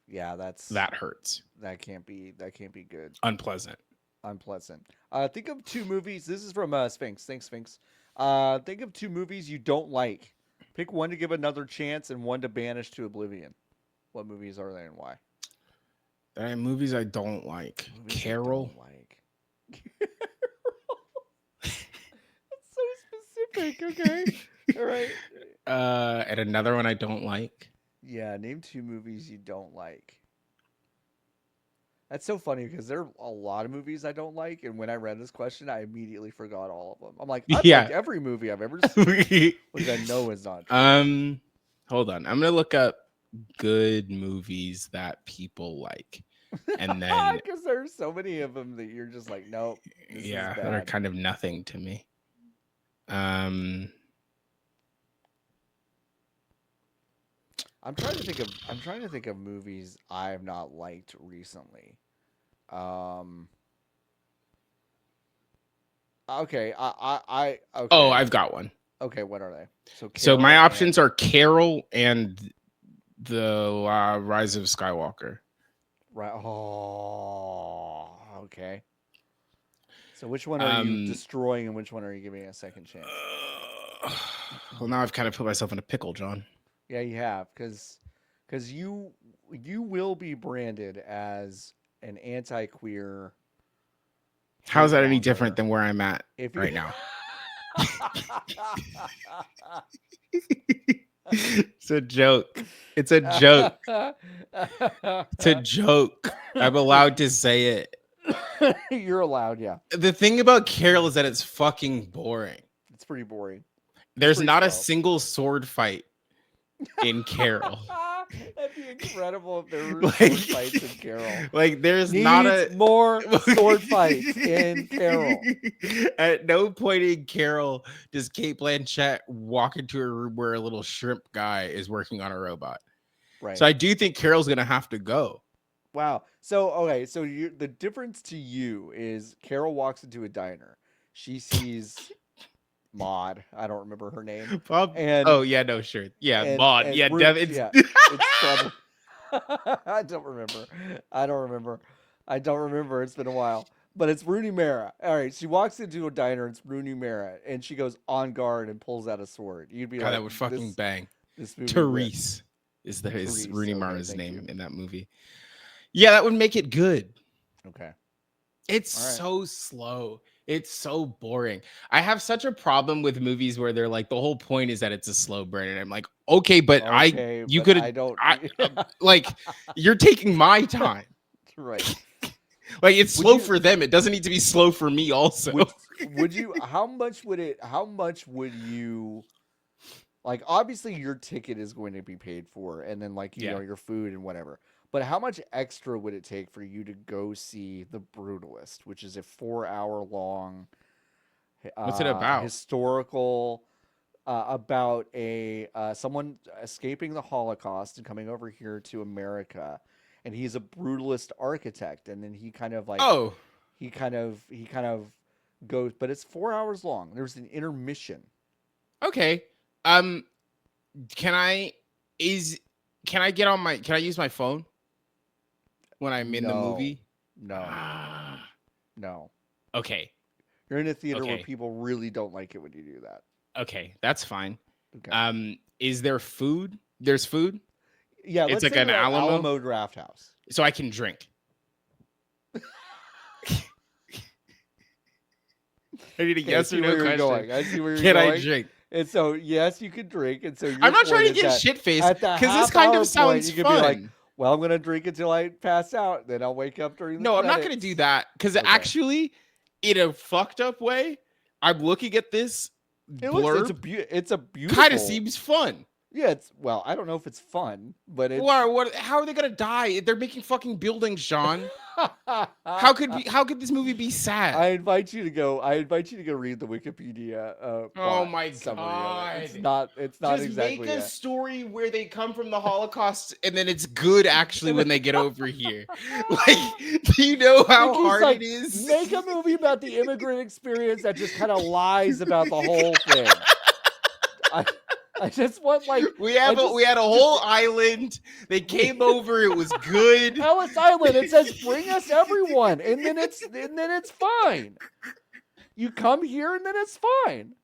Yeah, that hurts. that can't be good. Unpleasant. Unpleasant. Think of 2 movies. This is from Sphinx. Thanks, Sphinx. Think of 2 movies you don't like. Pick one to give another chance and one to banish to oblivion. What movies are they and why? Movies I don't like. Movies I Carol. don't like. That's so specific. Okay. All right. And another one I don't like. Yeah, name 2 movies you don't like. That's so funny because there are a lot of movies I don't like, and when I read this question, I immediately forgot all of them. I'm like, I've liked Yeah. every movie I've ever seen, which I know is not true. Hold on. I'm gonna look up good movies that people like, and then Because there's so many of them that you're just like, nope, this is that are bad. kind of nothing to me. I'm trying to think of movies I have not liked recently. Okay, okay. Oh, I've got one. Okay, what are they? So my Carol options are Carol and the Rise of Skywalker. right. Oh, okay. So which one are you destroying, and which one are you giving a second chance? Well, now I've kind of put myself in a pickle, John. Yeah, you have, because you will be branded as an anti-queer. How's that any hate different monger than where I'm at if you... right now? It's a joke. It's a joke. It's a joke. I'm allowed to say it. You're allowed, yeah. The thing about Carol is that it's fucking boring. It's pretty boring. There's pretty not a slow. Single sword fight in Carol. That'd be incredible if there were sword fights in Carol. Like, there's not a more sword fights in Carol. At no point in Carol does Kate Blanchett walk into a room where a little shrimp guy is working on a robot. Right. So I do think Carol's gonna have to go. Wow. So okay. So the difference to you is Carol walks into a diner. She sees Maud. I don't remember her name. And oh yeah, no, sure, yeah, Maud. and Yeah, it's probably. I don't remember. It's been a while. But it's Rooney Mara. All right, she walks into a diner. It's Rooney Mara, and she goes on guard and pulls out a sword. You'd be God, like, that would fucking bang. This movie Therese is Therese, Rooney okay, Mara's thank name you. in that movie. Yeah, that would make it good. Okay. It's so slow. It's so boring. I have such a problem with movies where they're like, the whole point is that it's a slow burn, and I'm like, okay, but you could, I don't. like, you're taking my time. Right. Like, it's slow for them. It doesn't need to be slow for me. Also, would you? How much would you? Like, obviously, your ticket is going to be paid for, and then like you know your food and whatever. But how much extra would it take for you to go see The Brutalist, which is a 4-hour long what's it about? Historical about a someone escaping the Holocaust and coming over here to America, and he's a brutalist architect, and then he kind of like he kind of goes, but it's 4 hours long. There's an intermission. Okay. Can I use my phone when I'm in the movie? No. Okay. You're in a theater where people really don't like it when you do that. Okay, that's fine. Okay. Is there food? There's food? Yeah, it's like an Alamo Draft House. So I can drink. I need a yes or no question. Going. I see where you're going. Can I drink? And so, yes, you can drink. And so, I'm not trying to get shit-faced because this kind of sounds you could fun. Be like, well, I'm going to drink until I pass out. Then I'll wake up during the No, credits. I'm not going to do that because actually, in a fucked up way, I'm looking at this blurb. It's a beautiful. Kind of seems fun. Yeah, I don't know if it's fun, but it's... How are they gonna die? They're making fucking buildings, Sean. How could this movie be sad? I invite you to go read the Wikipedia. Oh my god! It's not just exactly. Make a story where they come from the Holocaust and then it's good actually when they get over here. Like, do you know how hard it is? Make a movie about the immigrant experience that just kind of lies about the whole thing. I just want we had a whole island. They came over. It was good. Ellis Island. It says bring us everyone, and then it's fine. You come here, and then it's fine.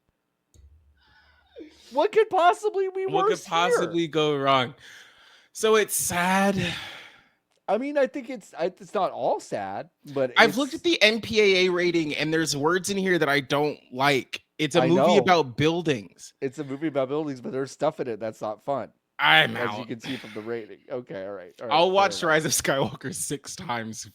What could possibly be worse? What could possibly go wrong? So it's sad. I mean, I think it's not all sad, but I've looked at it's the MPAA rating and there's words in here that I don't like. It's a I movie know about buildings. it's a movie about buildings, but there's stuff in it that's not fun, I'm as you out. can see from the rating. Okay, all right, I'll fair watch enough. Rise of Skywalker 6 times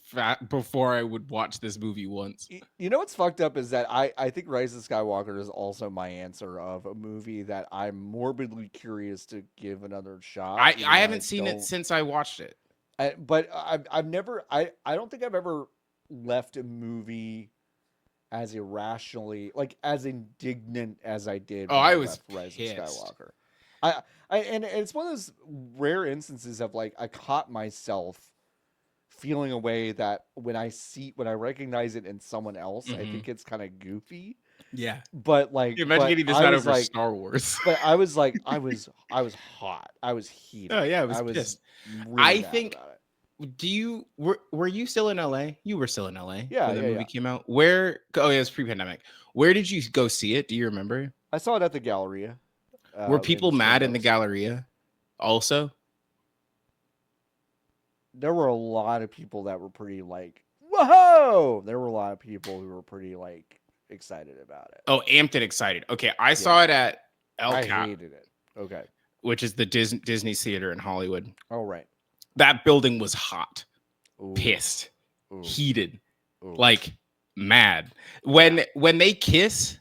before I would watch this movie once. You know what's fucked up is that I think Rise of Skywalker is also my answer of a movie that I'm morbidly curious to give another shot, even I though I haven't seen it don't. since I watched it. But I've never I don't think I've ever left a movie as irrationally, like as indignant as I did Oh, when I I was left Rise of pissed. Skywalker. And it's one of those rare instances of like I caught myself feeling a way that when I recognize it in someone else, I Hmm. think it's kind of goofy. Yeah. Imagine But getting this I mad was over like, Star Wars. I was hot. I was Oh heated. yeah, I was I was pissed. really I mad think about it. do you were you still in LA? You were still in LA Yeah, when the yeah, movie yeah. came out. Where oh yeah, it was pre-pandemic. Where did you go see it? Do you remember? I saw it at the Galleria, Were in people mad in the Steamboats. Galleria also? There were a lot of people that were pretty like, whoa! There were a lot of people who were pretty like excited about it. Oh, amped and excited. Okay, I Yeah, saw it at I LCAT, hated it. Okay. which is the Disney Theater in Hollywood. All right. That building was hot, Ooh, pissed, ooh, heated, ooh. like mad. Yeah, When they kiss,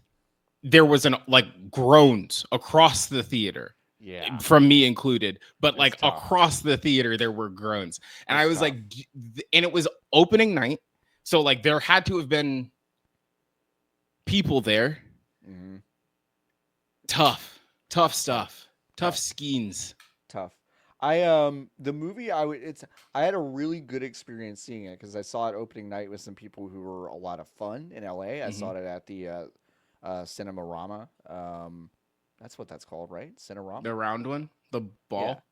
there was an like groans across the theater, yeah. from me included, but It's like tough. across the theater there were groans. And I It's was tough. like and it was opening night. So like there had to have been people there. Hmm. Tough Tough. stuff. Tough Tough. skeins. Tough. The movie I had a really good experience seeing it because I saw it opening night with some people who were a lot of fun in LA. I Hmm. saw it at the Cinemarama. That's what that's called, right? Cinerama. The round one, the Yeah, ball.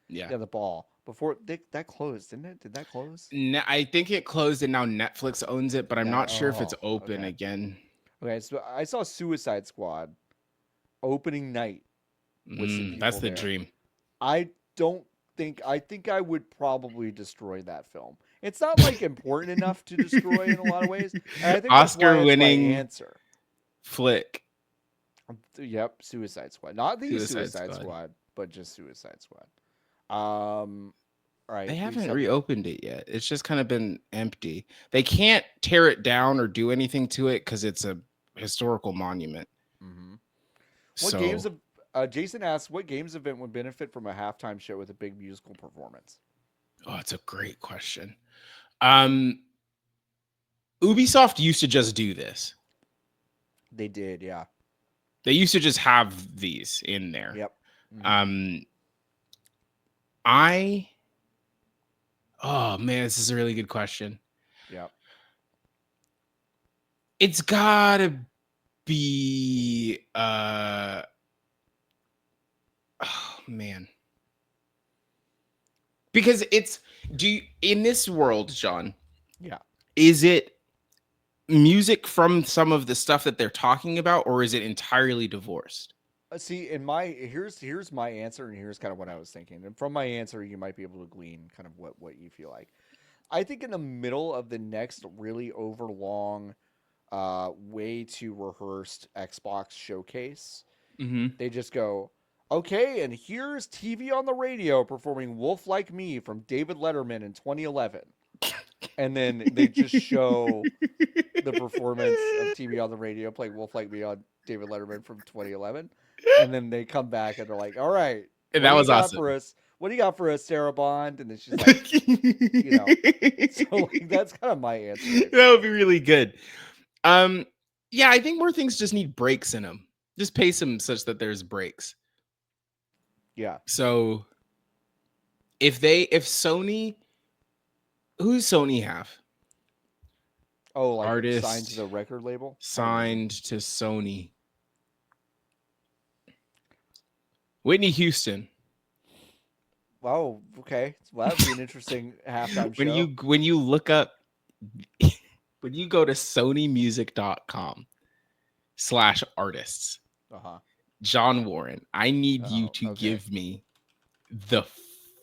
Yeah. yeah. The ball before that closed, didn't it? Did that close? I think it closed and now Netflix owns it, but I'm No. not sure if it's Oh, open okay. again. Okay. So I saw Suicide Squad opening night with some That's people the there. dream. I don't I think I would probably destroy that film. It's not like important enough to destroy in a lot of ways, and I think that's why Oscar it's my winning answer. flick. Yep, Suicide Squad. Not the Suicide Suicide Squad. Squad, but just Suicide Squad. All right, They we haven't accept. reopened it yet. It's just kind of been empty. They can't tear it down or do anything to it because it's a historical monument. Mm-hmm. What games So, have Jason asks, what games event would benefit from a halftime show with a big musical performance? oh, it's a great question. Um, Ubisoft used to just do this. They did, yeah. They used to just have these in there. Yep. Mm-hmm. Um, I, oh man, this is a really good question. Yep. It's gotta be, oh man, because it's in this world, John, Yeah. is it music from some of the stuff that they're talking about, or is it entirely divorced? See, in my here's my answer, and here's kind of what I was thinking. And from my answer, you might be able to glean kind of what you feel like. I think in the middle of the next really overlong, way too rehearsed Xbox showcase, Mm-hmm. they just go, okay, and here's TV on the radio performing "Wolf Like Me" from David Letterman in 2011, and then they just show the performance of TV on the radio playing "Wolf Like Me" on David Letterman from 2011, and then they come back and they're like, "All right, And what that do you was got awesome. for us? What do you got for us, Sarah Bond?" And then she's like, you know, so like that's kind of my answer. I That feel would be like. really good. Um, yeah, I think more things just need breaks in them. Just pace them such that there's breaks. Yeah. So if Sony, who's Sony have? Oh, like signed to Artist the record label? I don't even. signed to Sony. Whitney Houston. Oh, okay. Well, that'd be an interesting halftime When show. you look up when you go to sonymusic.com/artists, Uh huh. John Warren, I need you Oh, to okay. give me the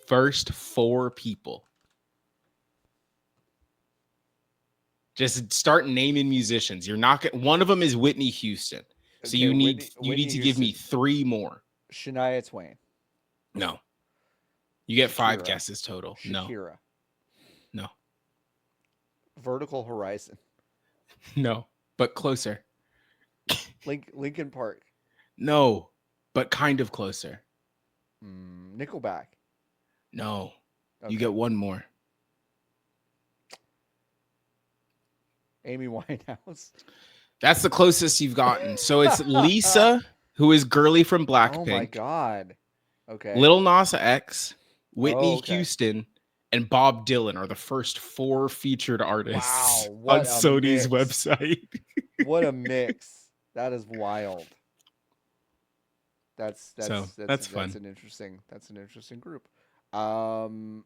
First four people. Just start naming musicians. You're not gonna, one of them is Whitney Houston. So Okay, you need Whitney to give me Houston, 3 more. Shania Twain, No. You get 5 Shakira, guesses total. No. Shakira, No. Vertical Horizon, No. But closer. Linkin Park, No. But kind of closer. Nickelback. No. You Okay, get 1 more. Amy Winehouse. That's the closest you've gotten. So it's Lisa, who is girly from Oh my Blackpink, god. Okay. Lil Nas X, Oh, Whitney okay. Houston, and Bob Dylan are the first 4 featured Wow, artists on what a Sony's mix. website. What a mix. That is wild. That's So that's that's that's that's fun. an interesting group. Um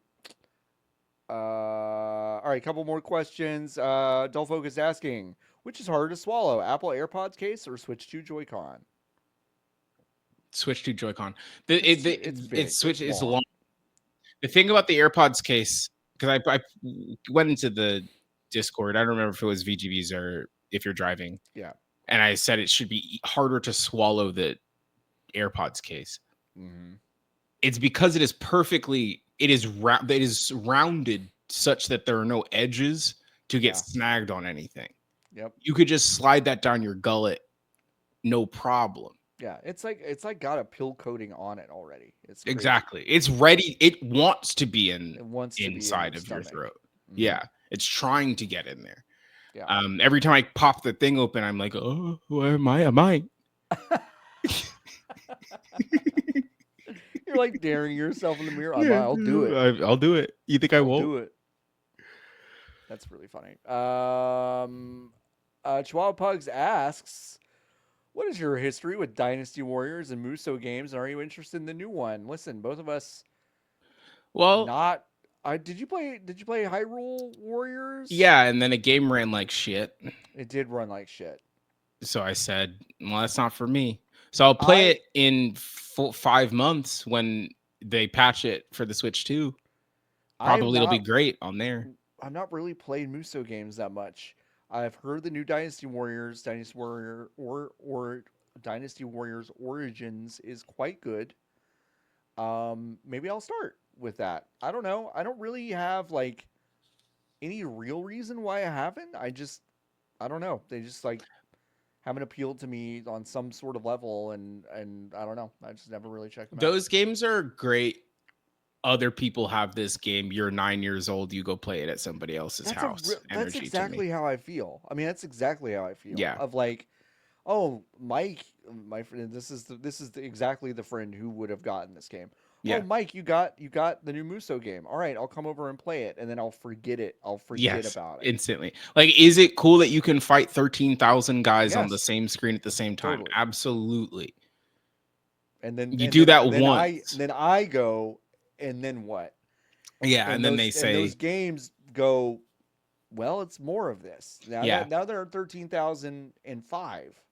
all right, couple more questions. Dull Focus asking, which is harder to swallow, Apple AirPods case or Switch 2 Joy-Con? Switch to Joy-Con. It's It big. switch It's is long. long. The thing about the AirPods case, because I went into the Discord. I don't remember if it was VGBs or if you're driving, Yeah. and I said it should be harder to swallow the AirPods case. Mhm. It's because it is rounded such that there are no edges to get Yeah. snagged on anything. Yep. You could just slide that down your gullet, no problem. Yeah, it's like got a pill coating on it already. It's crazy. Exactly. It's ready. It wants to be in It wants to be in your inside of your stomach. throat. Mhm. Yeah. It's trying to get in there. Yeah. Every time I pop the thing open, I'm like, oh, where am I? Am I? You're like daring yourself in the mirror. Yeah, I'll do it. I'll do it. You think I I'll won't? do it. That's really funny. Chihuahua Pugs asks, "What is your history with Dynasty Warriors and Muso games? And are you interested in the new one?" Listen, both of us Well, not. I did you play? Did you play Hyrule Warriors? yeah. And then a game ran like shit. It did run like shit. So I said, well, that's not for me. So I'll play I it in 5 months when they patch it for the Switch 2. I have Probably it'll be not great on there. I've not really played Muso games that much. I've heard the new Dynasty Warriors, Dynasty Warriors Origins is quite good. Maybe I'll start with that. I don't know. I don't really have like any real reason why I haven't. I don't know. They just like haven't appealed to me on some sort of level, and I don't know. I just never really checked them out. Those games are great. Other people have this game. You're 9 years old. You go play it at somebody else's house. That's Energy to me. exactly how I feel. I mean, that's exactly how I feel. Yeah. Of like, oh, Mike, my friend, exactly the friend who would have gotten this game. Oh, Yeah. Mike, you got the new Muso game. All right, I'll come over and play it, and then I'll forget it. I'll forget Yes. about it. Instantly. Like, is it cool that you can fight 13,000 guys on the Yes, same screen at the same time? totally. Absolutely. And then You and do then that then I once. then I go, and then what? Yeah. And And then they those say, games go. Well, it's more of this yeah. now. There are 13,005.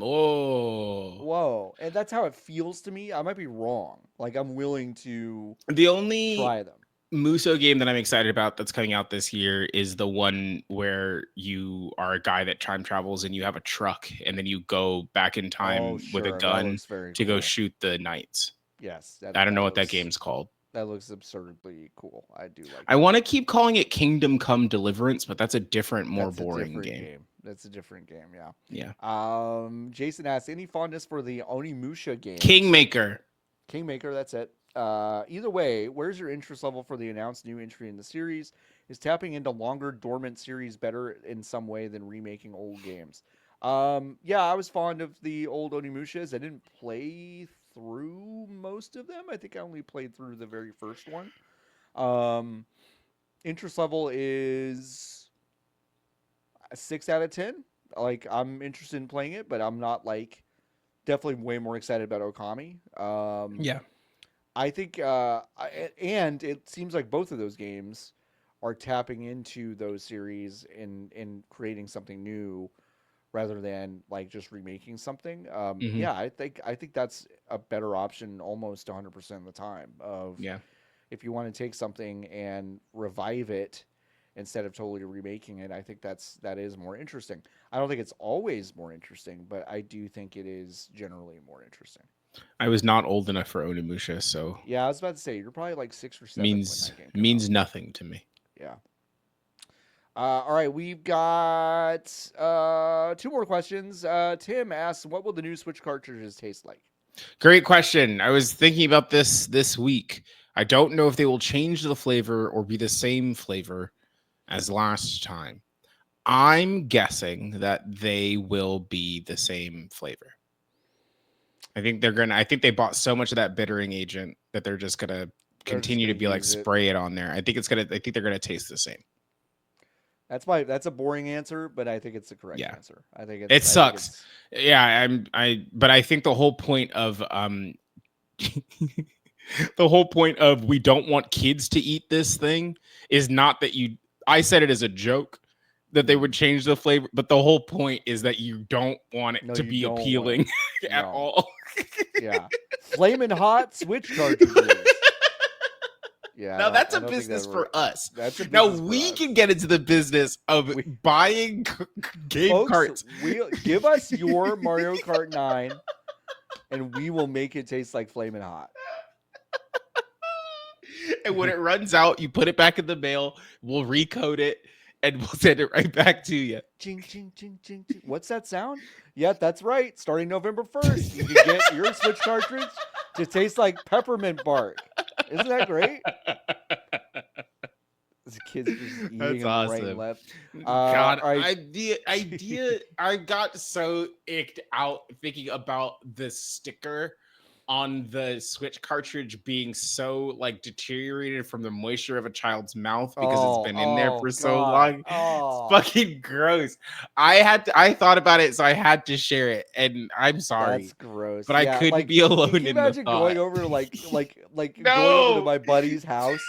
Oh. Whoa. And that's how it feels to me. I might be wrong. Like I'm willing to The only try them. Muso game that I'm excited about that's coming out this year is the one where you are a guy that time travels and you have a truck and then you go back in Oh, time with a sure. That gun looks very to go cool. shoot the knights. Yes, I don't know what that game's called. that looks absurdly cool. I do like I that. want to keep calling it Kingdom Come Deliverance, but that's a different, more That's a boring different game. game. That's a different game, yeah. Yeah. Jason asks, any fondness for the Onimusha games? Kingmaker. Kingmaker, that's it. Either way, where's your interest level for the announced new entry in the series? Is tapping into longer dormant series better in some way than remaking old games? Yeah, I was fond of the old Onimushas. I didn't play through most of them. I think I only played through the very first one. Um, interest level is a 6 out of 10. Like I'm interested in playing it, but I'm not like definitely way more excited about Okami. Yeah. I think, and it seems like both of those games are tapping into those series and creating something new rather than like just remaking something. Hmm. Yeah, I think that's a better option almost 100% of the time. Of Yeah. if you want to take something and revive it instead of totally remaking it, I think that is more interesting. I don't think it's always more interesting, but I do think it is generally more interesting. I was not old enough for Onimusha, so Yeah, I was about to say you're probably like 6 or 7 when means that game came out. means nothing to me. Yeah. All right, we've got 2 more questions. Tim asks, "What will the new Switch cartridges taste like?" Great question. I was thinking about this week. I don't know if they will change the flavor or be the same flavor as last time. I'm guessing that they will be the same flavor. I think they bought so much of that bittering agent that they're just gonna They're just continue gonna to be like use it. spray it on there. I think they're gonna taste the same. That's a boring answer, but I think it's the correct Yeah. answer. I think It I think sucks. it's Yeah, but I think the whole point of the whole point of we don't want kids to eat this thing is not that you I said it as a joke that they would change the flavor, but the whole point is that you don't want it no, to you be don't want it. appealing at No, all. yeah, flaming hot Switch cartridges. Yeah, Now that's I a don't think that business for works. us. That's a Now business for we us. can get into the business of We buying game folks, carts. we give us your Mario Kart 9, and we will make it taste like flaming hot. And when it runs out, you put it back in the mail. We'll recode it and we'll send it right back to you. Ching, ching, ching, ching, ching. What's that sound? Yeah, that's right. Starting November 1st, you can get your Switch cartridge to taste like peppermint bark. Isn't that great? The kids just eating That's them right and awesome. left. God, All right. the idea I got so icked out thinking about the sticker on the Switch cartridge being so like deteriorated from the moisture of a child's mouth because it's been in there for so God. long. It's Oh, fucking gross. I thought about it, so I had to share it, and I'm that's sorry, gross. but I Yeah, couldn't like, be can alone you in the imagine thought. going over to going over to No. my buddy's house?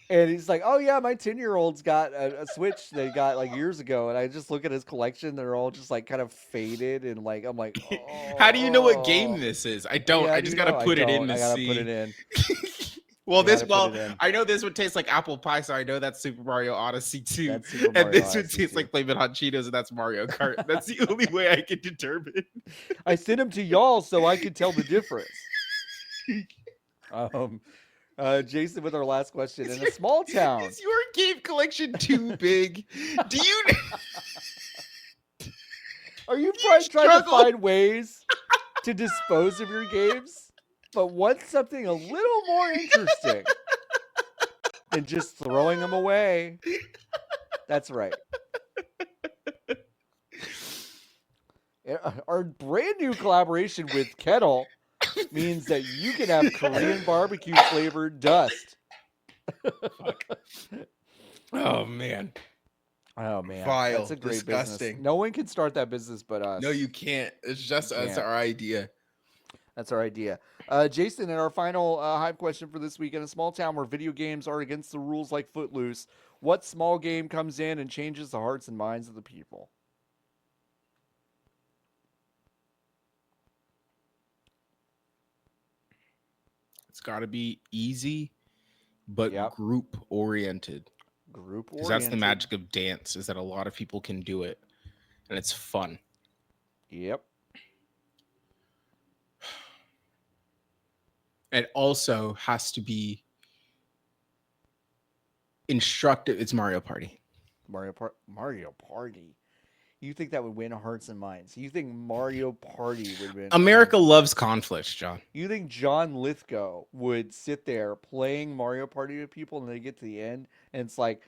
And he's like, "Oh yeah, my 10-year-old's got a Switch they got like years ago." And I just look at his collection; they're all just like kind of faded, and like I'm like, How do you know what game "Oh, this is? I don't. yeah, I I do just gotta know. I put it in don't. to I gotta put it see. in. Well, I gotta put it well, in. I know this would taste like apple pie, so I know that's Super Mario Odyssey 2. That's Super And Mario this would Odyssey taste 2. like Flamin' Hot Cheetos, and that's Mario Kart. That's the only way I can determine. I sent them to y'all so I could tell the difference. Um, Jason, with our last question, in a small town, Is your game collection too big? Do you are you do you trying to struggle? find ways to dispose of your games, but want something a little more interesting than just throwing them away? That's right. Our brand new collaboration with Kettle means that you can have Korean barbecue flavored dust. Fuck. Oh man. Oh man, Vile, that's a great business. disgusting. No one can start that business but us. No, you can't. It's just You us, can't. our idea. That's our idea. Jason, and our final Hive question for this week: in a small town where video games are against the rules like Footloose, what small game comes in and changes the hearts and minds of the people? It's got to be easy, but Yep. group oriented. Group Because that's the oriented. magic of dance, is that a lot of people can do it, and it's fun. Yep. It also has to be instructive. It's Mario Party. Mario Party. You think that would win hearts and minds? You think Mario Party would win America hearts and loves minds? conflict, John. You think John Lithgow would sit there playing Mario Party with people and they get to the end and it's like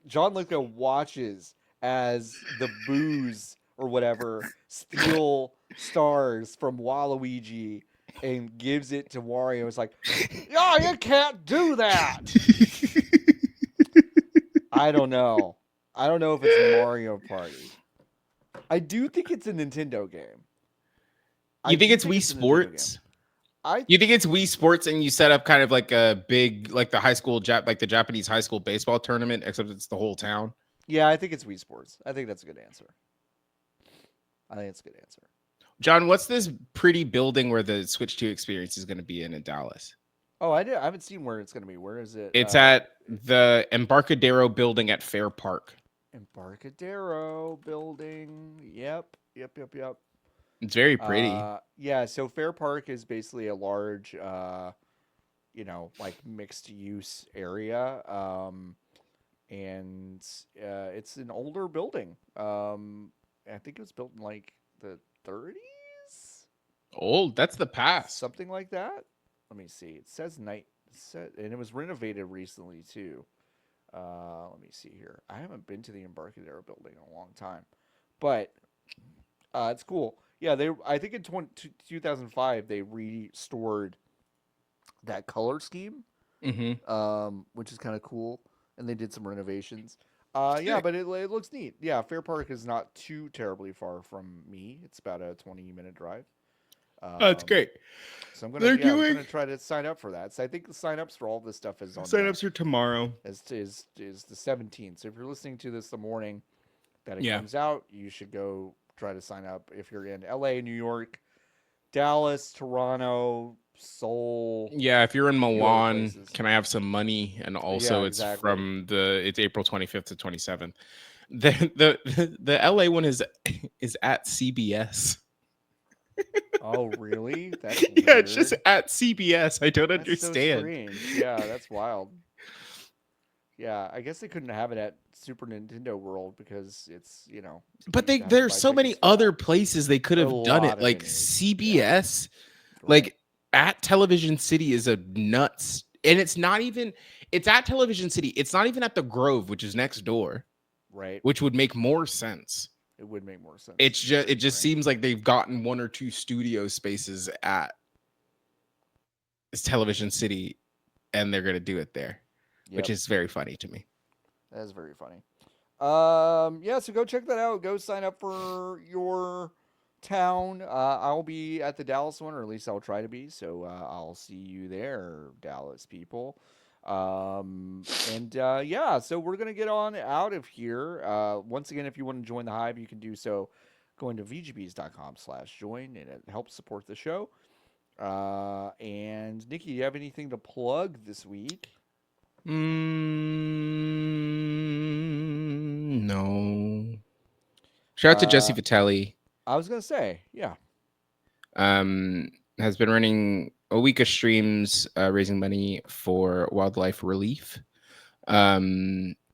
John Lithgow watches as the booze or whatever steal stars from Waluigi and gives it to Wario. It's like, yeah, you can't do that. I don't know. I don't know if it's Mario Party. I do think it's a Nintendo game. You think it's Wii Sports? You think it's Wii Sports, and you set up kind of like a big, like the high school like the Japanese high school baseball tournament, except it's the whole town. Yeah, I think it's Wii Sports. I think that's a good answer. I think it's a good answer. John, what's this pretty building where the Switch 2 experience is going to be in Dallas? I haven't seen where it's gonna be. Where is it? It's at the Embarcadero building at Fair Park. Embarcadero building. Yep. It's very pretty. Yeah. So Fair Park is basically a large, like mixed use area. And it's an older building. I think it was built in like the 30s, Old. That's the past. something like that. Let me see. It says and it was renovated recently too. Let me see here. I haven't been to the Embarcadero building in a long time, but it's cool. Yeah, they. I think in 2005 they restored that color scheme, Mm-hmm. which is kind of cool, and they did some renovations. Yeah, Sick. but it looks neat. Yeah, Fair Park is not too terribly far from me. It's about a 20-minute drive. That's Um, great. so They're I'm doing gonna try to sign up for that. So I think the sign-ups for all this stuff is on signups are tomorrow. is the 17th. So if you're listening to this the morning that it Yeah. comes out, you should go try to sign up if you're in LA, New York, Dallas, Toronto, Seoul, Yeah, if you're in a few other Milan, places. can I have some money? And Yeah, also exactly. it's April 25th to 27th. The LA one is at CBS. Oh, really? That's Yeah, it's just weird. at CBS. I don't That's so understand. strange. Yeah, that's wild. Yeah, I guess they couldn't have it at Super Nintendo World because But you'd have to there's buy so many tickets for other that. places they could A have done lot it. of Like venues. Yeah, CBS, right. like at Television City is a nuts. And it's not even it's at Television City. It's not even at the Grove, which is next door, Right. which would make more sense. It would make more sense. It's It's just it very just strange. seems like they've gotten one or two studio spaces at Television City and they're gonna do it there, which Yep, is very funny to me. that is very funny. Yeah, so go check that out. Go sign up for your town. I'll be at the Dallas one, or at least I'll try to be. So I'll see you there, Dallas people. And yeah, so we're gonna get on out of here. Once again, if you want to join the Hive, you can do so going to vgbs.com/join, and it helps support the show. And Nikki, you have anything to plug this week? No. Shout out to Jesse Uh, Vitelli. I was gonna say, yeah, Um, has been running a week of streams raising money for wildlife relief,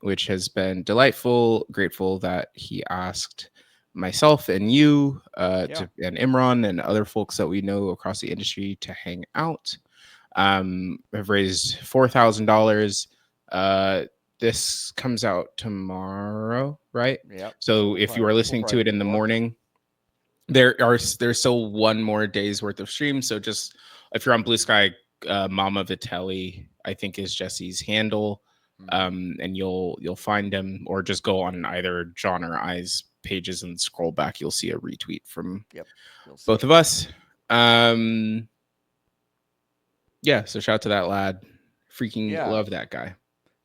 which has been delightful. Grateful that he asked myself and you yeah, and Imran and other folks that we know across the industry to hang out. I've raised $4,000. Uh, this comes out tomorrow, right? yep. So So if you are we'll listening to probably it do in the more. morning, there's still one more day's worth of streams. So just if you're on Blue Sky, Mama Vitelli, I think is Jesse's handle, Mm-hmm. and you'll find him, or just go on either John or I's pages and scroll back. You'll see a retweet from Yep, you'll see both it. of us. Um, yeah, so shout out to that lad. Freaking Yeah, love that guy.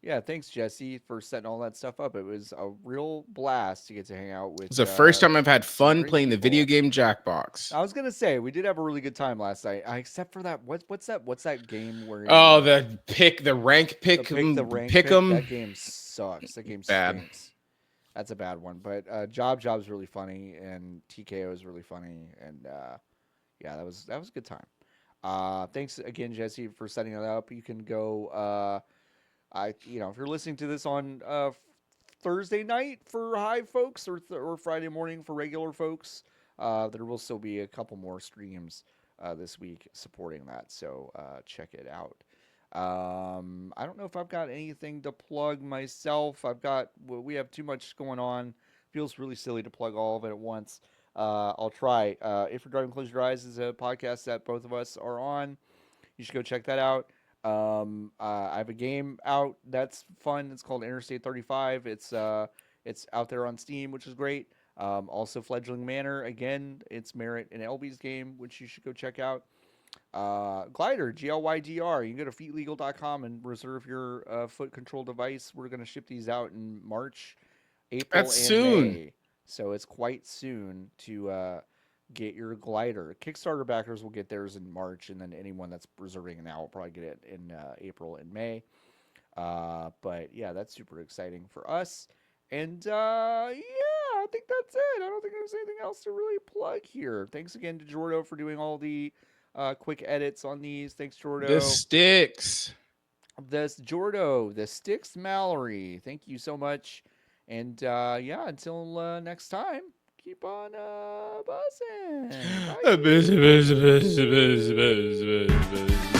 yeah. Thanks, Jesse, for setting all that stuff up. It was a real blast to get to hang out It's with the first time I've had some fun great playing the video people. game Jackbox. I was gonna say we did have a really good time last night, except for that. What's that game where Oh, you the rank pick the rank pick pick? 'em That game sucks. That game bad. stinks. That's a bad one. But Job's really funny, and TKO is really funny, and yeah, that was a good time. Thanks again, Jesse, for setting it up. You can go. If you're listening to this on Thursday night for Hive folks, or Friday morning for regular folks, there will still be a couple more streams this week supporting that. So check it out. I don't know if I've got anything to plug myself. We have too much going on. Feels really silly to plug all of it at once. I'll try. If you're driving, close your eyes is a podcast that both of us are on. You should go check that out. I have a game out that's fun. It's called Interstate 35. It's out there on Steam, which is great. Also, Fledgling Manor. Again, it's Merritt and LB's game, which you should go check out. Glider, GLYDR. You can go to feetlegal.com and reserve your foot control device. We're going to ship these out in March, That's April, and soon. May. So it's quite soon get your glider. Kickstarter backers will get theirs in March, and then anyone that's reserving now will probably get it in April and May. But yeah, that's super exciting for us. And yeah, I think that's it. I don't think there's anything else to really plug here. Thanks again to Jordo for doing all the quick edits on these. Thanks, The Jordo. sticks. This Jordo, the Sticks Mallory. Thank you so much. And yeah, until next time, keep on buzzing. Bye.